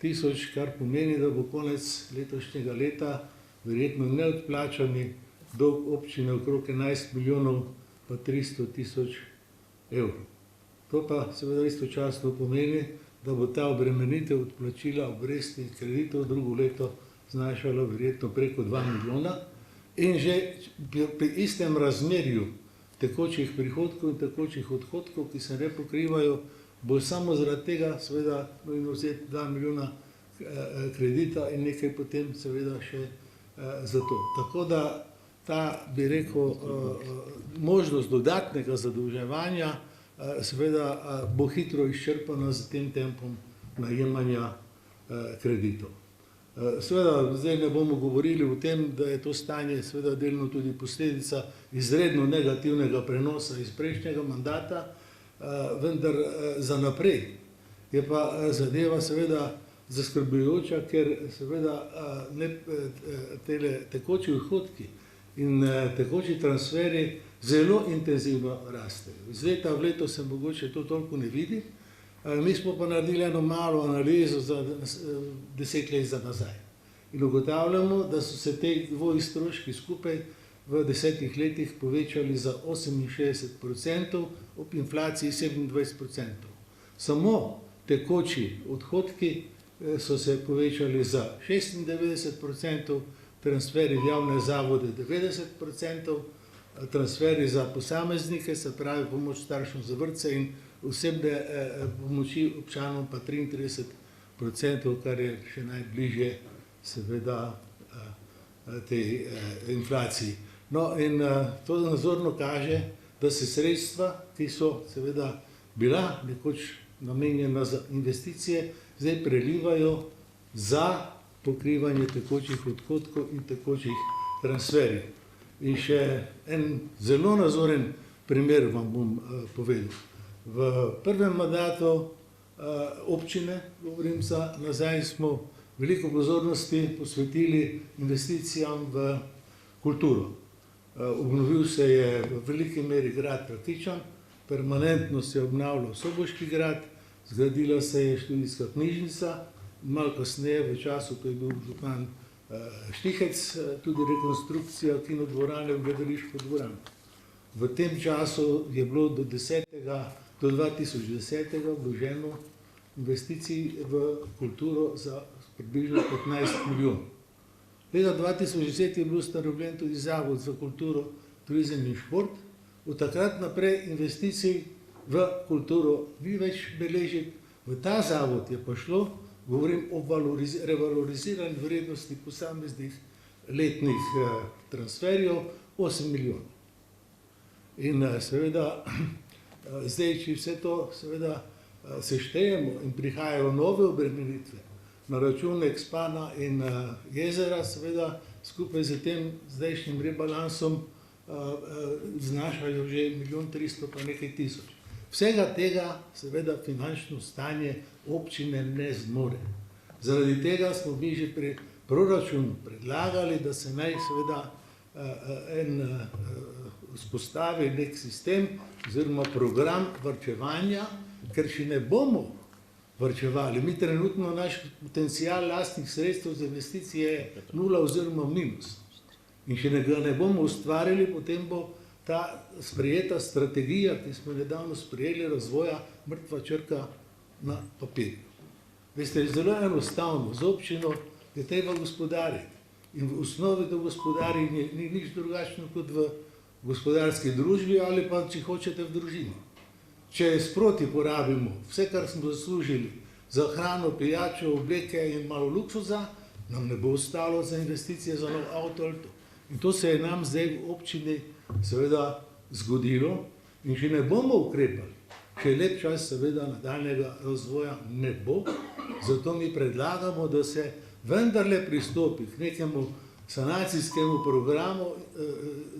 tisoč, kar pomeni, da bo konec letošnjega leta verjetno neodplačani dolg občine okrog 11 milijonov pa 300 tisoč evrov. To pa seveda istočasno pomeni, da bo ta obremenitev odplačila obresti kreditov drugo leto znašala verjetno preko 2 milijona in že pri istem razmerju tekočih prihodkov in tekočih odhodkov, ki se ne pokrivajo, bo samo zaradi tega seveda nujno vzeti 2 milijona kredita in nekaj potem seveda še za to. Tako da ta, bi rekel, možnost dodatnega zadolževanja seveda bo hitro izčrpana z tem tempom najemanja kreditov. Seveda zdaj ne bomo govorili o tem, da je to stanje seveda delno tudi posledica izredno negativnega prenosa iz prejšnjega mandata, vendar za naprej je pa zadeva seveda zaskrbljujoča, ker seveda tekoči odhodki in tekoči transferi zelo intenzivno rastejo. Iz leta v leto se mogoče to toliko ne vidi, mi smo pa naredili eno malo analizo za 10 let za nazaj. In ugotavljamo, da so se te dvoji stroški skupaj v 10 letih povečali za 68%, ob inflaciji 27%. Samo tekoči odhodki so se povečali za 96%, transferi v javne zavode 90%, transferi za posameznike, se pravi pomoč staršem za vrtce in osebne pomoči občanom pa 33%, kar je še najbližje seveda tej inflaciji. No in to nazorno kaže, da se sredstva, ki so seveda bila nekoč namenjena za investicije, zdaj prelivajo za pokrivanje tekočih odhodkov in tekočih transferjev. In še en zelo nazoren primer vam bom povedal. V prvem mandatu občine, govorim za nazaj, smo veliko pozornosti posvetili investicijam v kulturo. Obnovil se je v veliki meri grad Rakičan, permanentno se je obnavljal Soboški grad, zgradila se je študijska knjižnica, malo kasneje v času, ko je bil župan Štihec, tudi rekonstrukcija kinodvorane v gledališko dvorano. V tem času je bilo do 2010 vloženo investicij v kulturo za približno 15 milijonov. Leta 2010 je bil ustanovljen tudi Zavod za kulturo, turizem in šport. Od takrat naprej investicij v kulturo ni več beležiti. V ta zavod je pa šlo, govorim o revalorizirani vrednosti posameznih letnih transferjev, 8 milijonov. In seveda, zdaj, če vse to seveda seštejemo in prihajajo nove obremenitve na račun Expana in jezera, seveda skupaj z tem zdajšnjim rebalansom znašajo že 1 300 000 pa nekaj tisoč. Vsega tega seveda finančno stanje občine ne zmore. Zaradi tega smo mi že pri proračunu predlagali, da se naj seveda vzpostavi nek sistem oziroma program varčevanja, ker še ne bomo varčevali. Mi trenutno naš potencial lastnih sredstev za investicije je 0 oziroma minus. In če ga ne bomo ustvarili, potem bo ta sprejeta strategija, ki smo nedavno sprejeli, razvoja, mrtva črka na papirju. Veste, zelo enostavno, z občino je treba gospodariti. In v osnovi to gospodarjenje ni nič drugačno kot v gospodarski družbi ali pa, če hočete, v družini. Če sproti porabimo vse, kar smo zaslužili za hrano, pijačo, obleke in malo luksuza, nam ne bo ostalo za investicije za nov avto ali to. In to se je nam zdaj v občini seveda zgodilo in če ne bomo ukrepali, še lep čas seveda nadaljnega razvoja ne bo, zato mi predlagamo, da se vendarle pristopi k nekemu sanacijskemu programu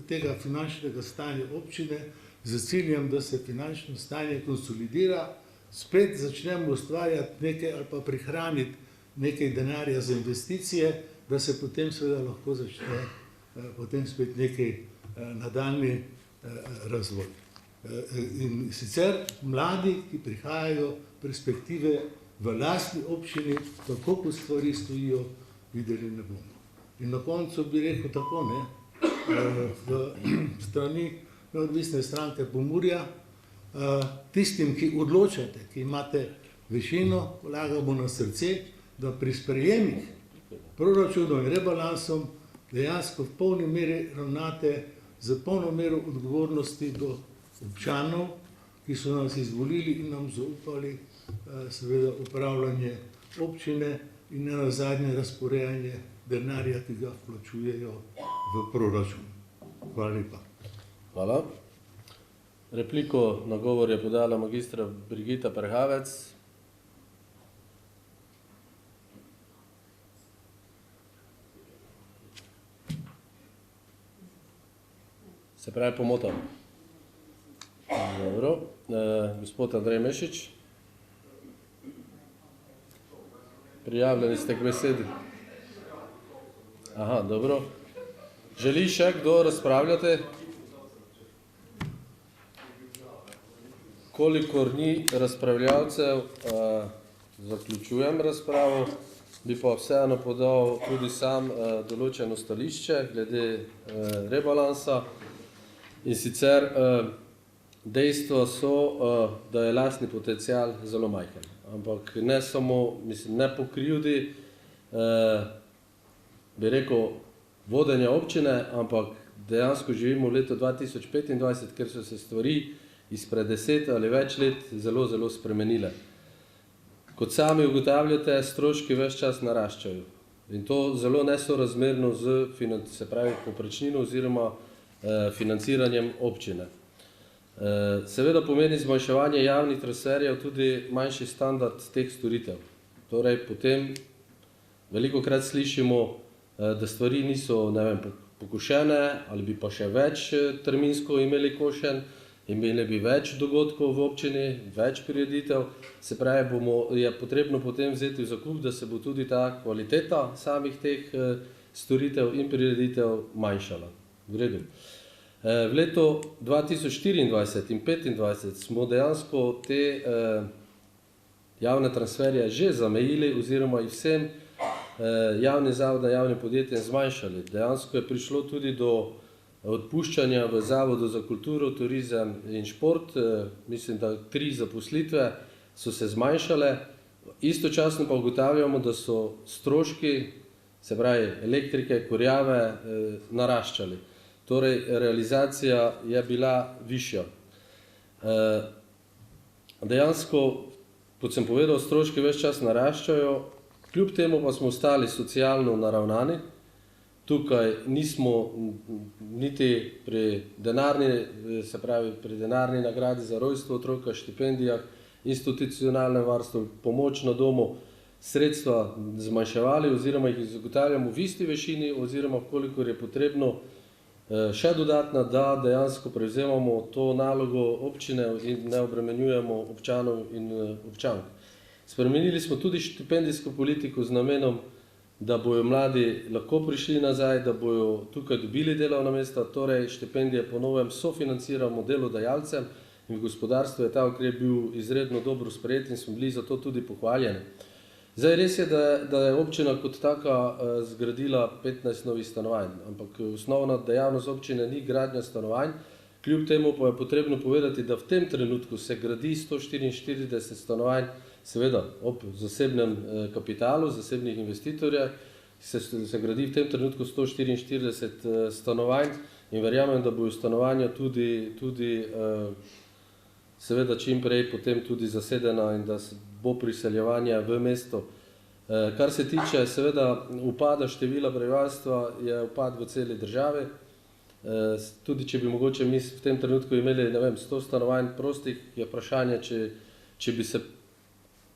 tega finančnega stanja občine z ciljem, da se finančno stanje konsolidira, spet začnemo ustvarjati nekaj ali pa prihraniti nekaj denarja za investicije, da se potem seveda lahko začne potem spet nekaj nadaljni razvoj. In sicer mladi, ki prihajajo perspektive v lastni občini, tako kot stvari stojijo, videli ne bomo. In na koncu bi rekel tako, ne, v strani neodvisne stranke Pomurja, tistim, ki odločate, ki imate večino, vlagamo na srce, da pri sprejemih proračunov in rebalansom dejansko v polni meri ravnate z polno mero odgovornosti do občanov, ki so nas izvolili in nam zaupali seveda upravljanje občine in ne nazadnje razporejanje denarja, ki ga vplačujejo v proračun. Hvala lepa. Hvala. Repliko na govor je podala magistra Brigita Perhavec. Se pravi pomotam. Dobro. Gospod Andrej Mešič. Prijavljeni ste k besedi. Aha, dobro. Želi še kdo razpravljati? Kolikor ni razpravljavcev, zaključujem razpravo, bi pa vseeno podal tudi sam določeno stališče glede rebalansa. In sicer dejstva so, da je lastni potencial zelo majhen. Ampak ne samo, mislim, ne po krivdi, bi rekel, vodenja občine, ampak dejansko živimo v letu 2025, ker so se stvari izpred 10 ali več let zelo, zelo spremenile. Kot sami ugotavljate, stroški ves čas naraščajo. In to zelo nesorazmerno z se pravi, povprečnino oziroma financiranjem občine. Seveda pomeni zmanjševanje javnih transferjev tudi manjši standard teh storitev. Torej, potem velikokrat slišimo, da stvari niso, ne vem, pokošene ali bi pa še več terminsko imeli košen, imeli bi več dogodkov v občini, več prireditev, se pravi, je potrebno potem vzeti v zakup, da se bo tudi ta kvaliteta samih teh storitev in prireditev manjšala. V redu. V letu 2024 in 2025 smo dejansko te javne transferje že zamejili oziroma jih vsem javnim zavodom, javnim podjetjem zmanjšali. Dejansko je prišlo tudi do odpuščanja v Zavodu za kulturo, turizem in šport, mislim, da 3 zaposlitve so se zmanjšale, istočasno pa ugotavljamo, da so stroški, se pravi elektrike, kurjave, naraščali. Torej, realizacija je bila višja. Dejansko, kot sem povedal, stroški ves čas naraščajo, kljub temu pa smo ostali socialno naravnani. Tukaj nismo niti pri denarni, se pravi pri denarni nagradi za rojstvo otroka, štipendijah, institucionalnem varstvu, pomoč na domu, sredstva zmanjševali oziroma jih zagotavljamo v isti višini oziroma kolikor je potrebno še dodatna, da dejansko prevzemamo to nalogo občine in ne obremenjujemo občanov in občank. Spremenili smo tudi štipendijsko politiko z namenom, da bojo mladi lahko prišli nazaj, da bojo tukaj dobili delovna mesta, torej štipendije po novem sofinanciramo delodajalcem in v gospodarstvu je ta ukrep bil izredno dobro sprejet in smo bili zato tudi pohvaljeni. Zdaj res je, da je občina kot taka zgradila 15 novih stanovanj, ampak osnovna dejavnost občine ni gradnja stanovanj, kljub temu pa je potrebno povedati, da v tem trenutku se gradi 144 stanovanj, seveda ob zasebnem kapitalu, zasebnih investitorjev, se gradi v tem trenutku 144 stanovanj in verjamem, da bojo stanovanja tudi seveda čim prej potem tudi zasedena in da bo priseljevanje v mesto. Kar se tiče seveda upada števila prebivalstva, je upad v celi državi. Tudi če bi mogoče mi v tem trenutku imeli, ne vem, 100 stanovanj prostih, je vprašanje, če bi se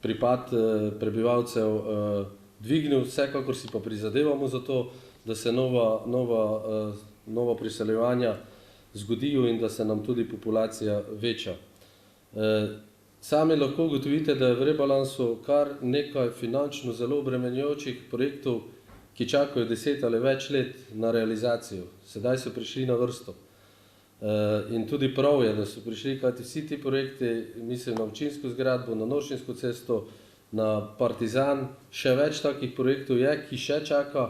pripad prebivalcev dvignil, vsekakor si pa prizadevamo za to, da se nova priseljevanja zgodijo in da se nam tudi populacija veča. Sami lahko ugotovite, da je v rebalansu kar nekaj finančno zelo obremenjujočih projektov, ki čakajo 10 ali več let na realizacijo. Sedaj so prišli na vrsto. In tudi prav je, da so prišli, kajti vsi ti projekti, mislim na občinsko zgradbo, na Nošinsko cesto, na Partizan, še več takih projektov je, ki še čaka,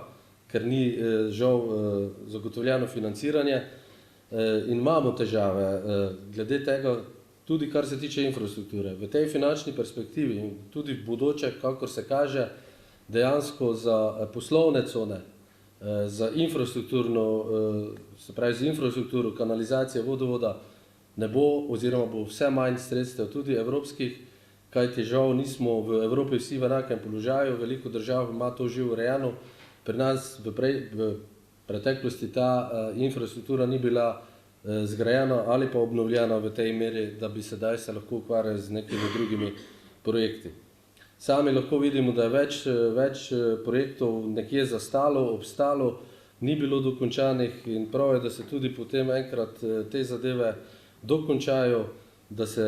ker ni žal zagotovljeno financiranje in imamo težave glede tega, tudi kar se tiče infrastrukture. V tej finančni perspektivi in tudi v bodoče, kakor se kaže, dejansko za poslovne cone, za infrastrukturno, se pravi za infrastrukturo, kanalizacije, vodovoda ne bo oziroma bo vse manj sredstev tudi evropskih, kajti žal nismo v Evropi vsi v enakem položaju, veliko držav ima to že urejeno. Pri nas v preteklosti ta infrastruktura ni bila zgrajena ali pa obnovljena v tej meri, da bi sedaj se lahko ukvarjali z nekimi drugimi projekti. Sami lahko vidimo, da je več projektov nekje zastalo, obstalo, ni bilo dokončanih in prav je, da se tudi potem enkrat te zadeve dokončajo, da se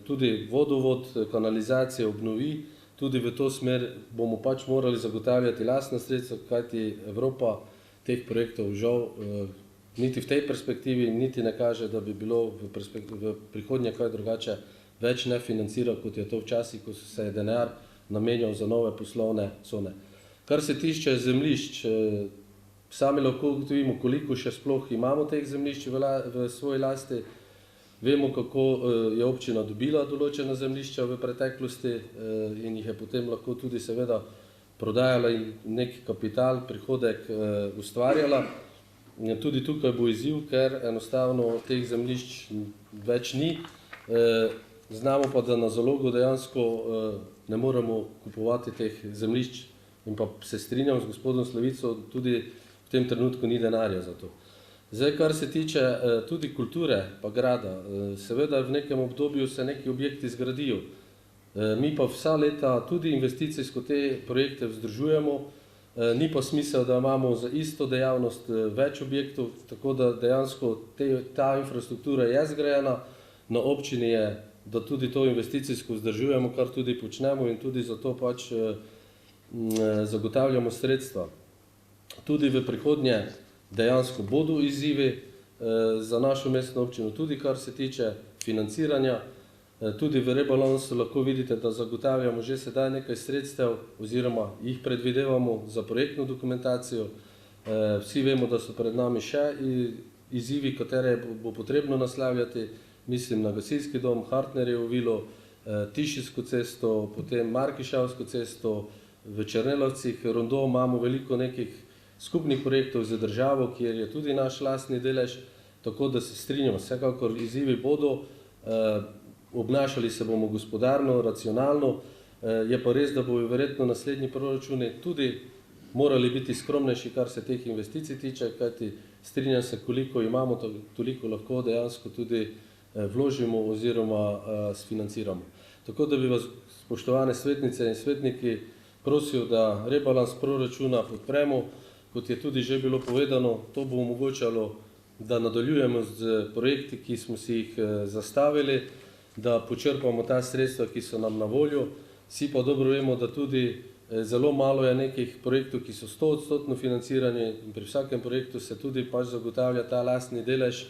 tudi vodovod, kanalizacija obnovi, tudi v to smer bomo pač morali zagotavljati lastna sredstva, kajti Evropa teh projektov žal niti v tej perspektivi, niti ne kaže, da bi bilo v prihodnje kaj drugače več ne financira, kot je to včasih, ko se je denar namenjal za nove poslovne cone. Kar se tiče zemljišč, sami lahko ugotovimo, koliko še sploh imamo teh zemljišč v svoji lasti. Vemo, kako je občina dobila določena zemljišča v preteklosti in jih je potem lahko tudi seveda prodajala in nek kapital, prihodek ustvarjala. Tudi tukaj bo izziv, ker enostavno teh zemljišč več ni. Znamo pa, da na zalogo dejansko ne moremo kupovati teh zemljišč in pa se strinjam z gospodom Slavico, tudi v tem trenutku ni denarja za to. Zdaj, kar se tiče tudi kulture pa grada, seveda v nekem obdobju se neki objekti zgradijo. Mi pa vsa leta tudi investicijsko te projekte vzdržujemo, ni pa smisel, da imamo za isto dejavnost več objektov, tako da dejansko ta infrastruktura je zgrajena, na občini je, da tudi to investicijsko vzdržujemo, kar tudi počnemo in tudi zato pač zagotavljamo sredstva. Tudi v prihodnje dejansko bodo izzivi za našo mestno občino, tudi kar se tiče financiranja. Tudi v rebalansu lahko vidite, da zagotavljamo že sedaj nekaj sredstev oziroma jih predvidevamo za projektno dokumentacijo. Vsi vemo, da so pred nami še izzivi, katere bo potrebno naslavljati. Mislim na gasilski dom, Hartnerjevo vilo, Tišinsko cesto, potem Markišavsko cesto, v Černelovcih, Rondo imamo veliko nekih skupnih projektov za državo, kjer je tudi naš lastni delež, tako da se strinjamo, vsekakor izzivi bodo, obnašali se bomo gospodarno, racionalno, je pa res, da bojo verjetno naslednji proračuni tudi morali biti skromnejši, kar se teh investicij tiče, kajti strinjam se, koliko imamo, toliko lahko dejansko tudi vložimo oziroma sfinanciramo. Tako da bi vas, spoštovane svetnice in svetniki, prosil, da rebalans proračuna podpremo. Kot je tudi že bilo povedano, to bo omogočalo, da nadaljujemo z projekti, ki smo si jih zastavili, da počrpamo ta sredstva, ki so nam na voljo. Vsi pa dobro vemo, da tudi zelo malo je nekih projektov, ki so 100% financirani in pri vsakem projektu se tudi pač zagotavlja ta lastni delež,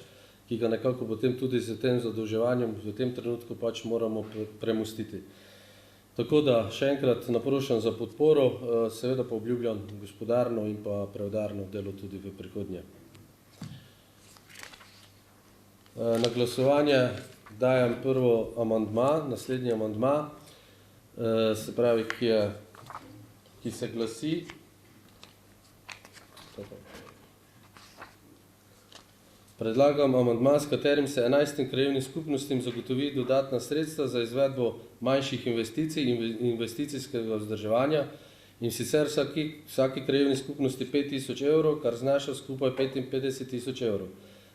ki ga nekako potem tudi z tem zadolževanjem v tem trenutku pač moramo premostiti. Tako da še enkrat naprošam za podporo, seveda pa obljubljam gospodarno in pa preudarno delo tudi v prihodnje. Na glasovanje dajem prvo amandma, naslednji amandma, se pravi, ki se glasi. Predlagam amandma, s katerim se 11 krajevnim skupnostim zagotovi dodatna sredstva za izvedbo manjših investicij in investicijskega vzdrževanja in sicer vsaki krajevni skupnosti 5.000 evrov, kar znaša skupaj 55.000 evrov.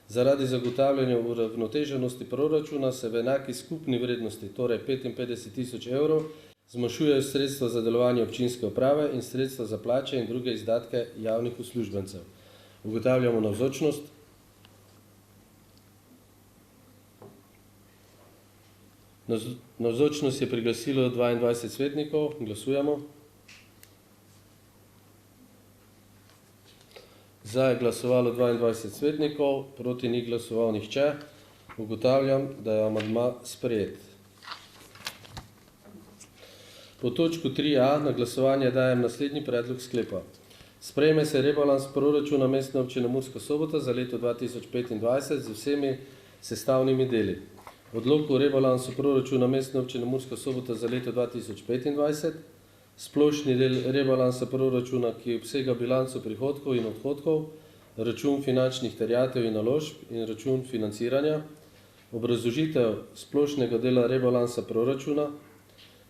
Zaradi zagotavljanja uravnoteženosti proračuna se v enaki skupni vrednosti, torej 55.000 evrov, zmanjšujejo sredstva za delovanje občinske uprave in sredstva za plače in druge izdatke javnih uslužbencev. Ugotavljamo navzočnost. Navzočnost je priglasilo 22 svetnikov, glasujemo. Za je glasovalo 22 svetnikov, proti ni glasoval nihče. Ugotavljam, da je amandma sprejet. Po točku 3a na glasovanje dajem naslednji predlog sklepa. Sprejme se rebalans proračuna Mestne občine Murska Sobota za leto 2025 z vsemi sestavnimi deli. Odlok o rebalansu proračuna Mestne občine Murska Sobota za leto 2025, splošni del rebalansa proračuna, ki obsega bilanco prihodkov in odhodkov, račun finančnih terjatev in naložb in račun financiranja, obrazložitev splošnega dela rebalansa proračuna,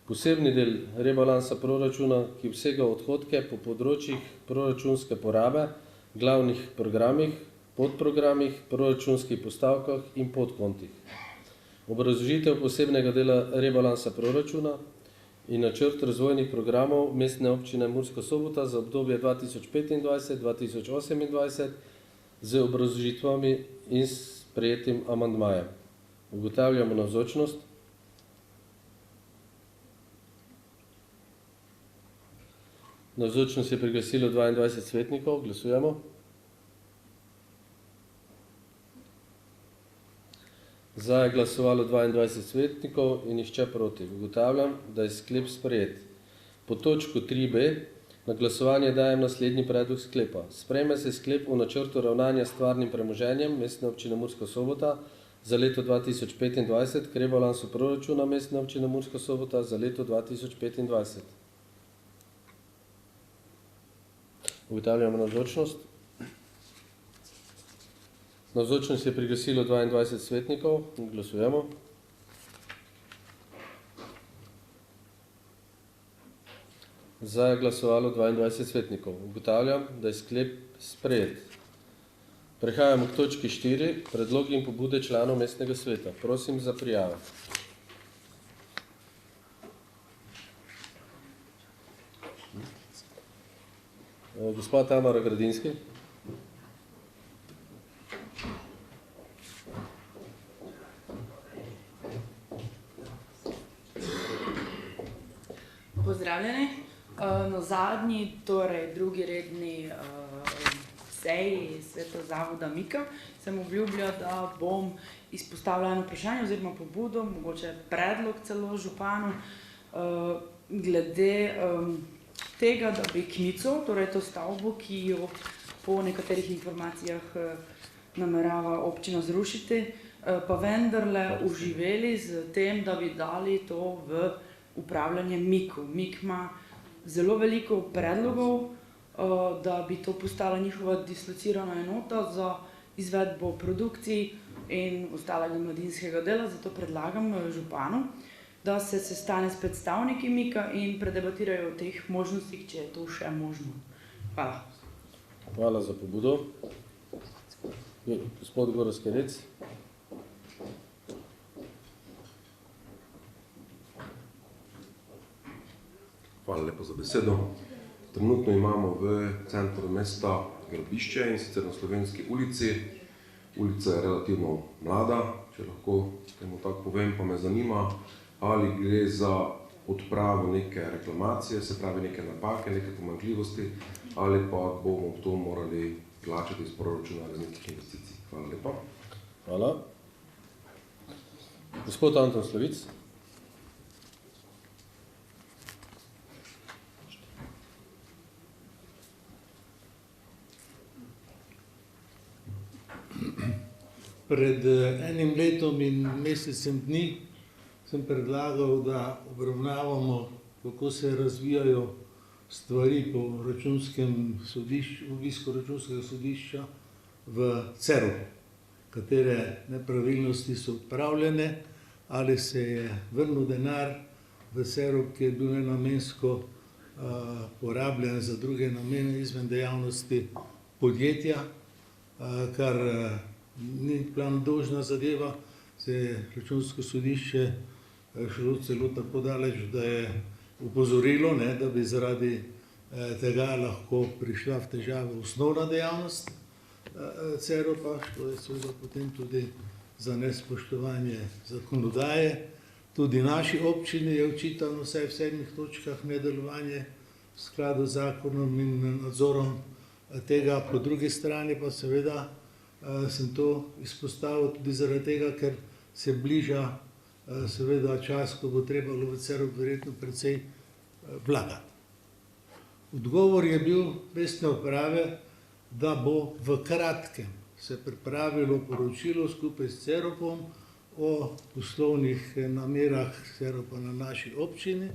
posebni del rebalansa proračuna, ki obsega odhodke po področjih proračunske porabe, glavnih programih, podprogramih, proračunskih postavkah in podkontih. Obrazložitev posebnega dela rebalansa proračuna in načrt razvojnih programov Mestne občine Murska Sobota za obdobje 2025-2028 z obrazložitvami in sprejetim amandmajem. Ugotavljamo navzočnost. Navzočnost je priglasilo 22 svetnikov. Glasujemo. Za je glasovalo 22 svetnikov in nihče proti. Ugotavljam, da je sklep sprejet. Po točku 3b na glasovanje dajem naslednji predlog sklepa. Sprejme se sklep o načrtu ravnanja s stvarnim premoženjem Mestne občine Murska Sobota za leto 2025 k rebalansu proračuna Mestne občine Murska Sobota za leto 2025. Ugotavljamo navzočnost. Navzočnost je priglasilo 22 svetnikov. Glasujemo. Za je glasovalo 22 svetnikov. Ugotavljam, da je sklep sprejet. Prehajamo k točki 4. Predlogi in pobude članov mestnega sveta. Prosim za prijave. Gospod Tamara Gradinski. Pozdravljeni. Na zadnji, torej drugi redni seji Sveta zavoda Mika sem obljubila, da bom izpostavila eno vprašanje oziroma pobudo, mogoče predlog celo županu, glede tega, da bi Knico, torej to stavbo, ki jo po nekaterih informacijah namerava občina zrušiti, pa vendarle uživeli z tem, da bi dali to v upravljanje Miku. Mik ima zelo veliko predlogov, da bi to postala njihova dislocirana enota za izvedbo produkcij in ostalega mladinskega dela, zato predlagam županu, da se sestane s predstavniki Mika in predebatirajo o teh možnostih, če je to še možno. Hvala. Hvala za pobudo. Gospod Gorazd Kerec. Hvala lepo za besedo. Trenutno imamo v centru mesta gradbišče in sicer na Slovenski ulici. Ulica je relativno mlada, če lahko temu tako povem, pa me zanima, ali gre za odpravo neke reklamacije, se pravi neke napake, neke pomanjkljivosti, ali pa bomo to morali plačati iz proračuna različnih investicij. Hvala lepa. Hvala. Gospod Anton Slovic. Pred enim letom in mesecem dni sem predlagal, da obravnavamo, kako se razvijajo stvari po računskem sodišču, obisku računskega sodišča v Ceru, katere nepravilnosti so odpravljene, ali se je vrnil denar v Ceru, ki je bil nenamensko porabljen za druge namene izven dejavnosti podjetja, kar ni plan dolžna zadeva, se je računsko sodišče šlo celo tako daleč, da je upozorilo, da bi zaradi tega lahko prišla v težave osnovna dejavnost Ceru, pa šlo je seveda potem tudi za nespoštovanje zakonodaje. Tudi naši občini je očitano vsaj v 7 točkah nedelovanje v skladu z zakonom in nadzorom tega, po drugi strani pa seveda sem to izpostavil tudi zaradi tega, ker se bliža seveda čas, ko bo treba v Cerop verjetno precej vlagati. Odgovor je bil mestne uprave, da bo v kratkem se pripravilo poročilo skupaj s Ceropom o poslovnih namerah Ceropa na naši občini,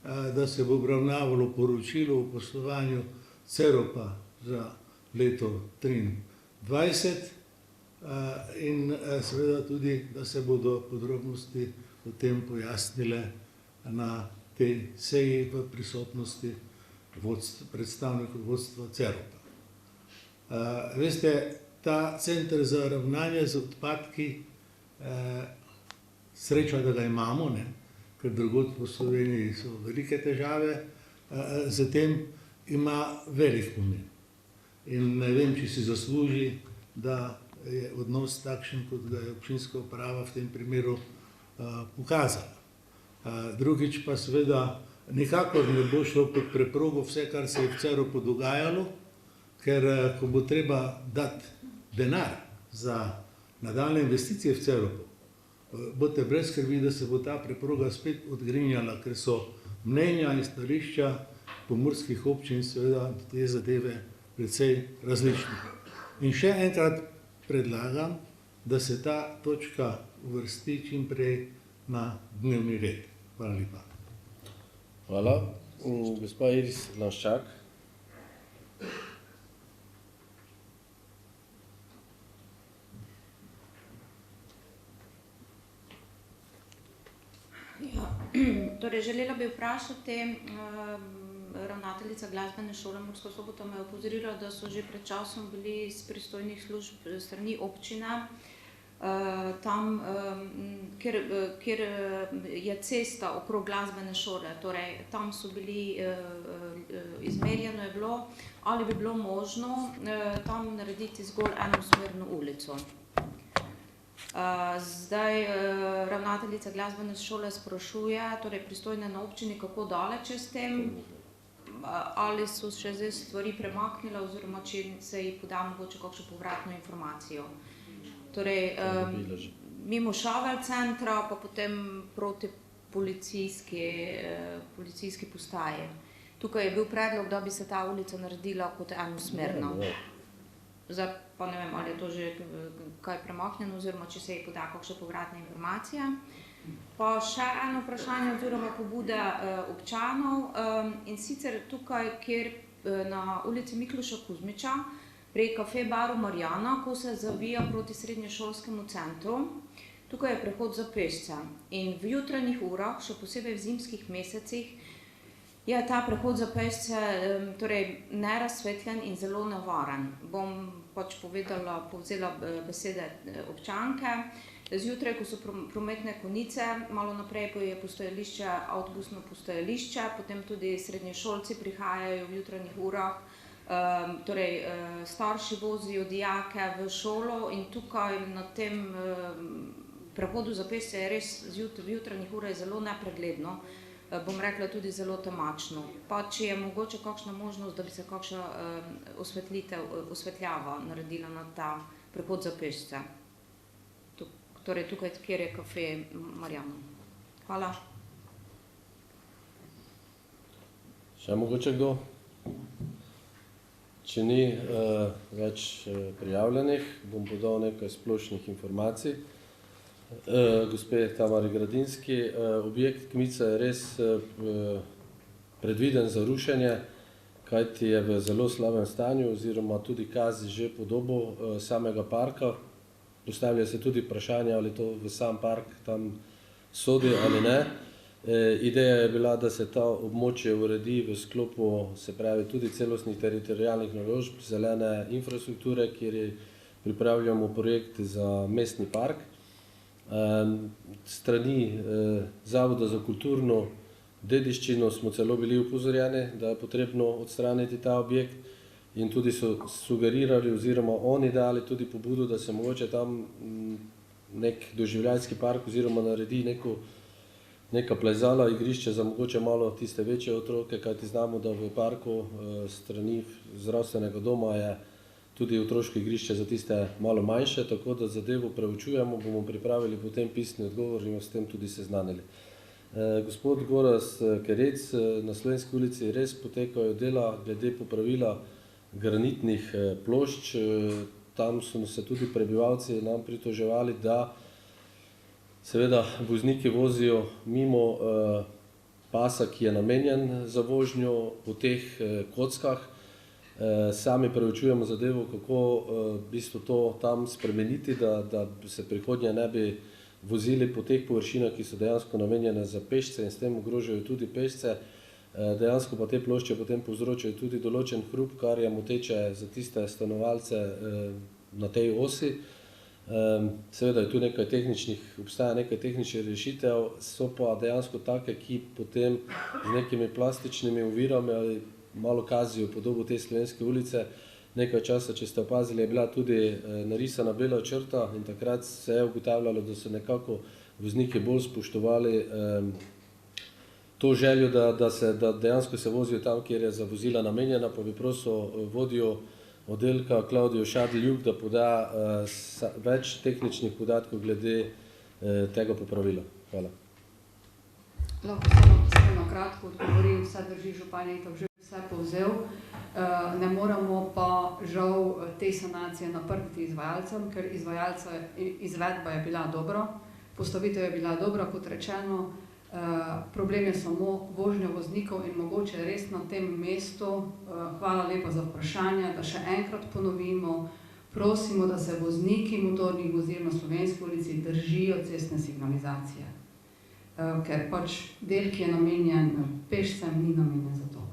da se bo obravnavalo poročilo o poslovanju Ceropa za leto 2023 in seveda tudi, da se bodo podrobnosti o tem pojasnile na tej seji v prisotnosti predstavnikov vodstva Ceropa. Veste, ta center za ravnanje z odpadki, sreča, da ga imamo, ne? Ker drugod po Sloveniji so velike težave, zatem ima velik pomen. In ne vem, če si zasluži, da je odnos takšen, kot ga je občinska uprava v tem primeru pokazala. Drugič pa seveda nikakor ne bo šlo pod preprogo vse, kar se je v Ceropu dogajalo, ker ko bo treba dati denar za nadaljne investicije v Ceropu, boste brez skrbi, da se bo ta preproga spet odgrinjala, ker so mnenja in stališča pomurskih občin seveda te zadeve precej različne. In še enkrat predlagam, da se ta točka uvrsti čim prej na dnevni red. Hvala lepa. Hvala. Gospa Iris Lanščak. Ja, torej želela bi vprašati, ravnateljica glasbene šole Murska Sobota me je opozorila, da so že pred časom bili iz pristojnih služb strani občine tam, kjer je cesta okrog glasbene šole, torej tam so bili, izmerjeno je bilo, ali bi bilo možno tam narediti zgolj enosmerno ulico. Zdaj ravnateljica glasbene šole sprašuje, torej pristojne na občini, kako daleč je s tem, ali so še zdaj stvari premaknile oziroma če se ji poda mogoče kakšno povratno informacijo. Torej, mimo Šavel centra, pa potem proti policijski postaji. Tukaj je bil predlog, da bi se ta ulica naredila kot enosmerna. Zdaj pa ne vem, ali je to že kaj premaknjeno, oziroma če se ji poda kakšna povratna informacija. Pa še eno vprašanje oziroma pobude občanov, in sicer tukaj, kjer na ulici Mikloša Kuzmiča, pri kafe baru Marjana, ko se zavija proti srednješolskemu centru, tukaj je prehod za pešce. In v jutranjih urah, še posebej v zimskih mesecih, je ta prehod za pešce torej nerazsvetljen in zelo nevaren. Bom pač povzela besede občanke. Zjutraj, ko so prometne konice, malo naprej je postajališče, avtobusno postajališče, potem tudi srednješolci prihajajo v jutranjih urah, torej starši vozijo dijake v šolo in tukaj na tem prehodu za pešce je res v jutranjih urah zelo nepregledno, bom rekla tudi zelo temačno. Pa če je mogoče kakšna možnost, da bi se kakšna osvetljava naredila na ta prehod za pešce. Torej tukaj, kjer je kafe Marjana. Hvala. Še mogoče kdo? Če ni več prijavljenih, bom podal nekaj splošnih informacij. Gospe Tamari Gradinski, objekt Kmica je res predviden za rušenje, kajti je v zelo slabem stanju oziroma tudi kazi že podobo samega parka. Postavlja se tudi vprašanje, ali to v sam park tam sodi ali ne. Ideja je bila, da se ta območje uredi v sklopu, se pravi, tudi celostnih teritorialnih naložb, zelene infrastrukture, kjer pripravljamo projekt za mestni park. Strani Zavoda za kulturno dediščino smo celo bili upozorjeni, da je potrebno odstraniti ta objekt in tudi so sugerirali oziroma oni dali tudi pobudo, da se mogoče tam nek doživljajski park oziroma naredi neko neka plezala, igrišče za mogoče malo tiste večje otroke, kajti znamo, da v parku strani zdravstvenega doma je tudi otroško igrišče za tiste malo manjše, tako da zadevo preučujemo, bomo pripravili potem pisni odgovor in s tem tudi seznanili. Gospod Gorazd Kerec, na Slovenski ulici res potekajo dela glede popravila granitnih plošč. Tam so se tudi prebivalci nam pritoževali, da seveda vozniki vozijo mimo pasa, ki je namenjen za vožnjo po teh kockah. Sami preučujemo zadevo, kako v bistvu to tam spremeniti, da se prihodnje ne bi vozili po teh površinah, ki so dejansko namenjene za pešce in s tem ogrožajo tudi pešce. Dejansko pa te plošče potem povzročajo tudi določen hrup, kar je moteče za tiste stanovalce na tej osi. Seveda je tu nekaj obstaja nekaj tehničnih rešitev, so pa dejansko take, ki potem z nekimi plastičnimi ovirami ali malo kazijo podobo te Slovenske ulice. Nekaj časa, če ste opazili, je bila tudi narisana bela črta in takrat se je ugotavljalo, da so nekako vozniki bolj spoštovali to željo, da dejansko se vozijo tam, kjer je za vozila namenjena, pa bi prosil vodjo oddelka Klaudijo Šadljuk, da poda več tehničnih podatkov glede tega popravila. Hvala. Lahko samo kratko odgovorim, vse drži, župan je že vse povzel. Ne moramo pa žal te sanacije naprtiti izvajalcem, ker izvedba je bila dobra, postavitev je bila dobra, kot rečeno. Problem je samo vožnja voznikov in mogoče res na tem mestu, hvala lepa za vprašanje, da še enkrat ponovimo, prosimo, da se vozniki motornih vozil na Slovenski ulici držijo cestne signalizacije, ker pač del, ki je namenjen pešcem, ni namenjen za to.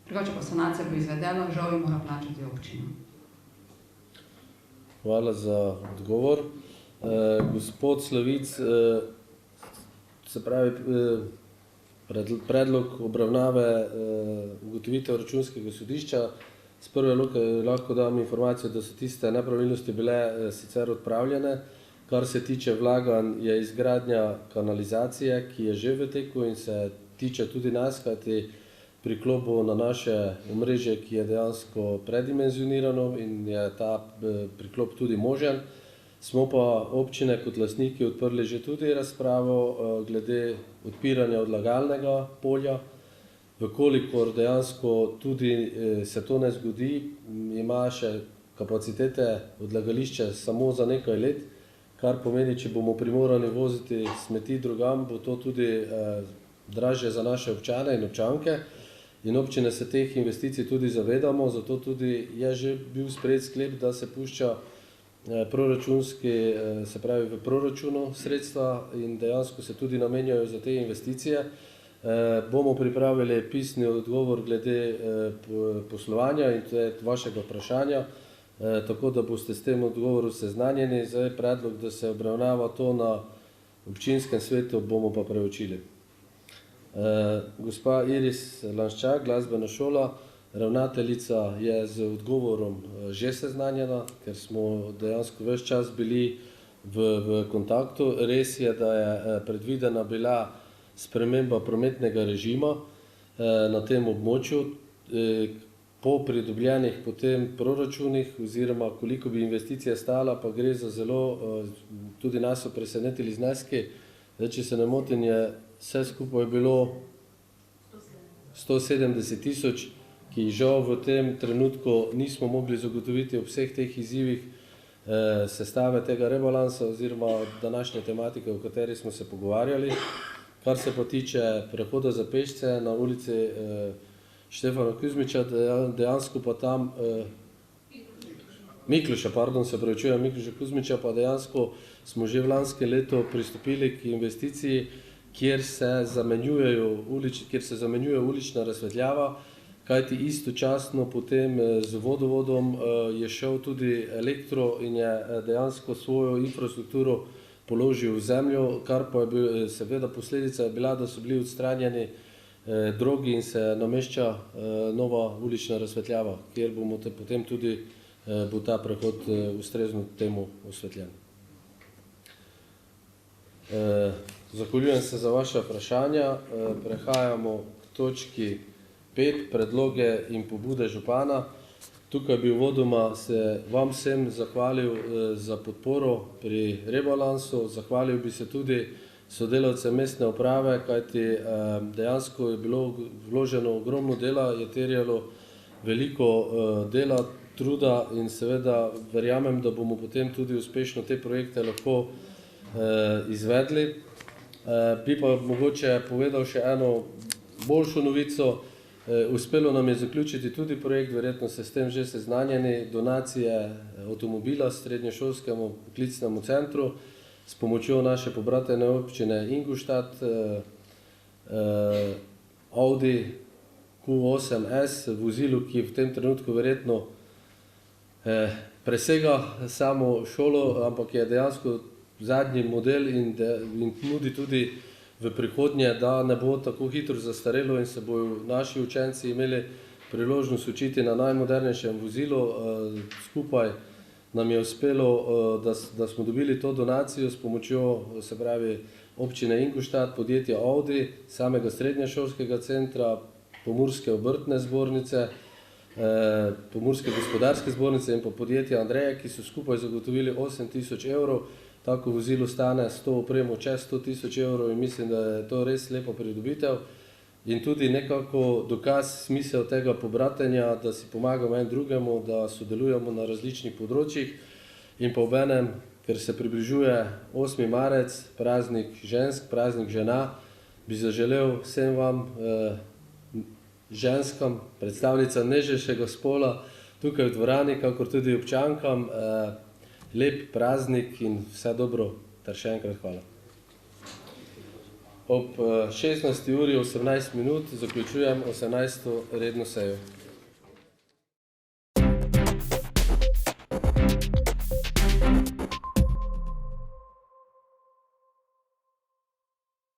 Drugače pa sanacija bo izvedena, žal jo mora plačati občina. Hvala za odgovor. Gospod Slavic, se pravi, predlog obravnave ugotovitev računskega sodišča. S prve lahko dam informacijo, da so tiste nepravilnosti bile sicer odpravljene. Kar se tiče vlaganj, je izgradnja kanalizacije, ki je že v teku in se tiče tudi nas, kajti priklop bo na naše omrežje, ki je dejansko predimenzionirano in je ta priklop tudi možen. Smo pa občine kot lastniki odprli že tudi razpravo glede odpiranja odlagalnega polja. Vkolikor dejansko tudi se to ne zgodi, ima še kapacitete odlagališče samo za nekaj let, kar pomeni, če bomo primorani voziti smeti drugam, bo to tudi dražje za naše občane in občanke. In občine se teh investicij tudi zavedamo, zato tudi je že bil sprejet sklep, da se pušča proračunski, se pravi v proračunu sredstva in dejansko se tudi namenjajo za te investicije. Bomo pripravili pisni odgovor glede poslovanja in to je vašega vprašanja, tako da boste s tem odgovorom seznanjeni. Zdaj predlog, da se obravnava to na občinskem svetu, bomo pa preučili. Gospa Iris Lanščak, glasbena šola, ravnateljica je z odgovorom že seznanjena, ker smo dejansko ves čas bili v kontaktu. Res je, da je predvidena bila sprememba prometnega režima na tem območju. Po pridobljenih potem proračunih oziroma koliko bi investicija stala, pa gre za zelo, tudi nas so presenetili zneski. Če se ne motim, je vse skupaj bilo 170 tisoč, ki žal v tem trenutku nismo mogli zagotoviti ob vseh teh izzivih sestave tega rebalansa oziroma današnje tematike, o kateri smo se pogovarjali. Kar se pa tiče prehoda za pešce na ulici Štefana Kuzmiča, dejansko pa tam Mikloša Kuzmiča, pa dejansko smo že v lanskem letu pristopili k investiciji, kjer se zamenjuje ulična razsvetljava, kajti istočasno potem z vodovodom je šel tudi elektro in je dejansko svojo infrastrukturo položil v zemljo, kar pa je seveda posledica je bila, da so bili odstranjeni drogi in se namešča nova ulična razsvetljava, kjer bomo potem tudi bo ta prehod ustrezno temu osvetljen. Zahvaljujem se za vaše vprašanja. Prehajamo k točki 5, predloge in pobude župana. Tukaj bi uvodoma se vam vsem zahvalil za podporo pri rebalansu. Zahvalil bi se tudi sodelavcem mestne uprave, kajti dejansko je bilo vloženo ogromno dela, je terjalo veliko dela, truda in seveda verjamem, da bomo potem tudi uspešno te projekte lahko izvedli. Bi pa mogoče povedal še eno boljšo novico. Uspelo nam je zaključiti tudi projekt, verjetno ste s tem že seznanjeni, donacije avtomobila srednješolskemu poklicnemu centru s pomočjo naše pobratene občine Ingolstadt, Audi Q8S, vozilu, ki v tem trenutku verjetno presega samo šolo, ampak je dejansko zadnji model in nudi tudi v prihodnje, da ne bo tako hitro zastarelo in se bodo naši učenci imeli priložnost učiti na najmodernejšem vozilu. Skupaj nam je uspelo, da smo dobili to donacijo s pomočjo, se pravi, občine Ingolstadt, podjetja Audi, samega srednješolskega centra, Pomurske obrtne zbornice, Pomurske gospodarske zbornice in pa podjetja Andreja, ki so skupaj zagotovili 8.000 evrov. Tako vozilo stane s to opremo čez 100.000 evrov in mislim, da je to res lepa pridobitev. In tudi nekako dokaz smisel tega pobratenja, da si pomagamo en drugemu, da sodelujemo na različnih področjih. In pa obenem, ker se približuje 8. marec, praznik žensk, praznik žena, bi zaželel vsem vam, ženskam, predstavnicam nežnejšega spola, tukaj v dvorani, kakor tudi občankam, lep praznik in vse dobro, ter še enkrat hvala. Ob 16.18 zaključujem 18. redno sejo.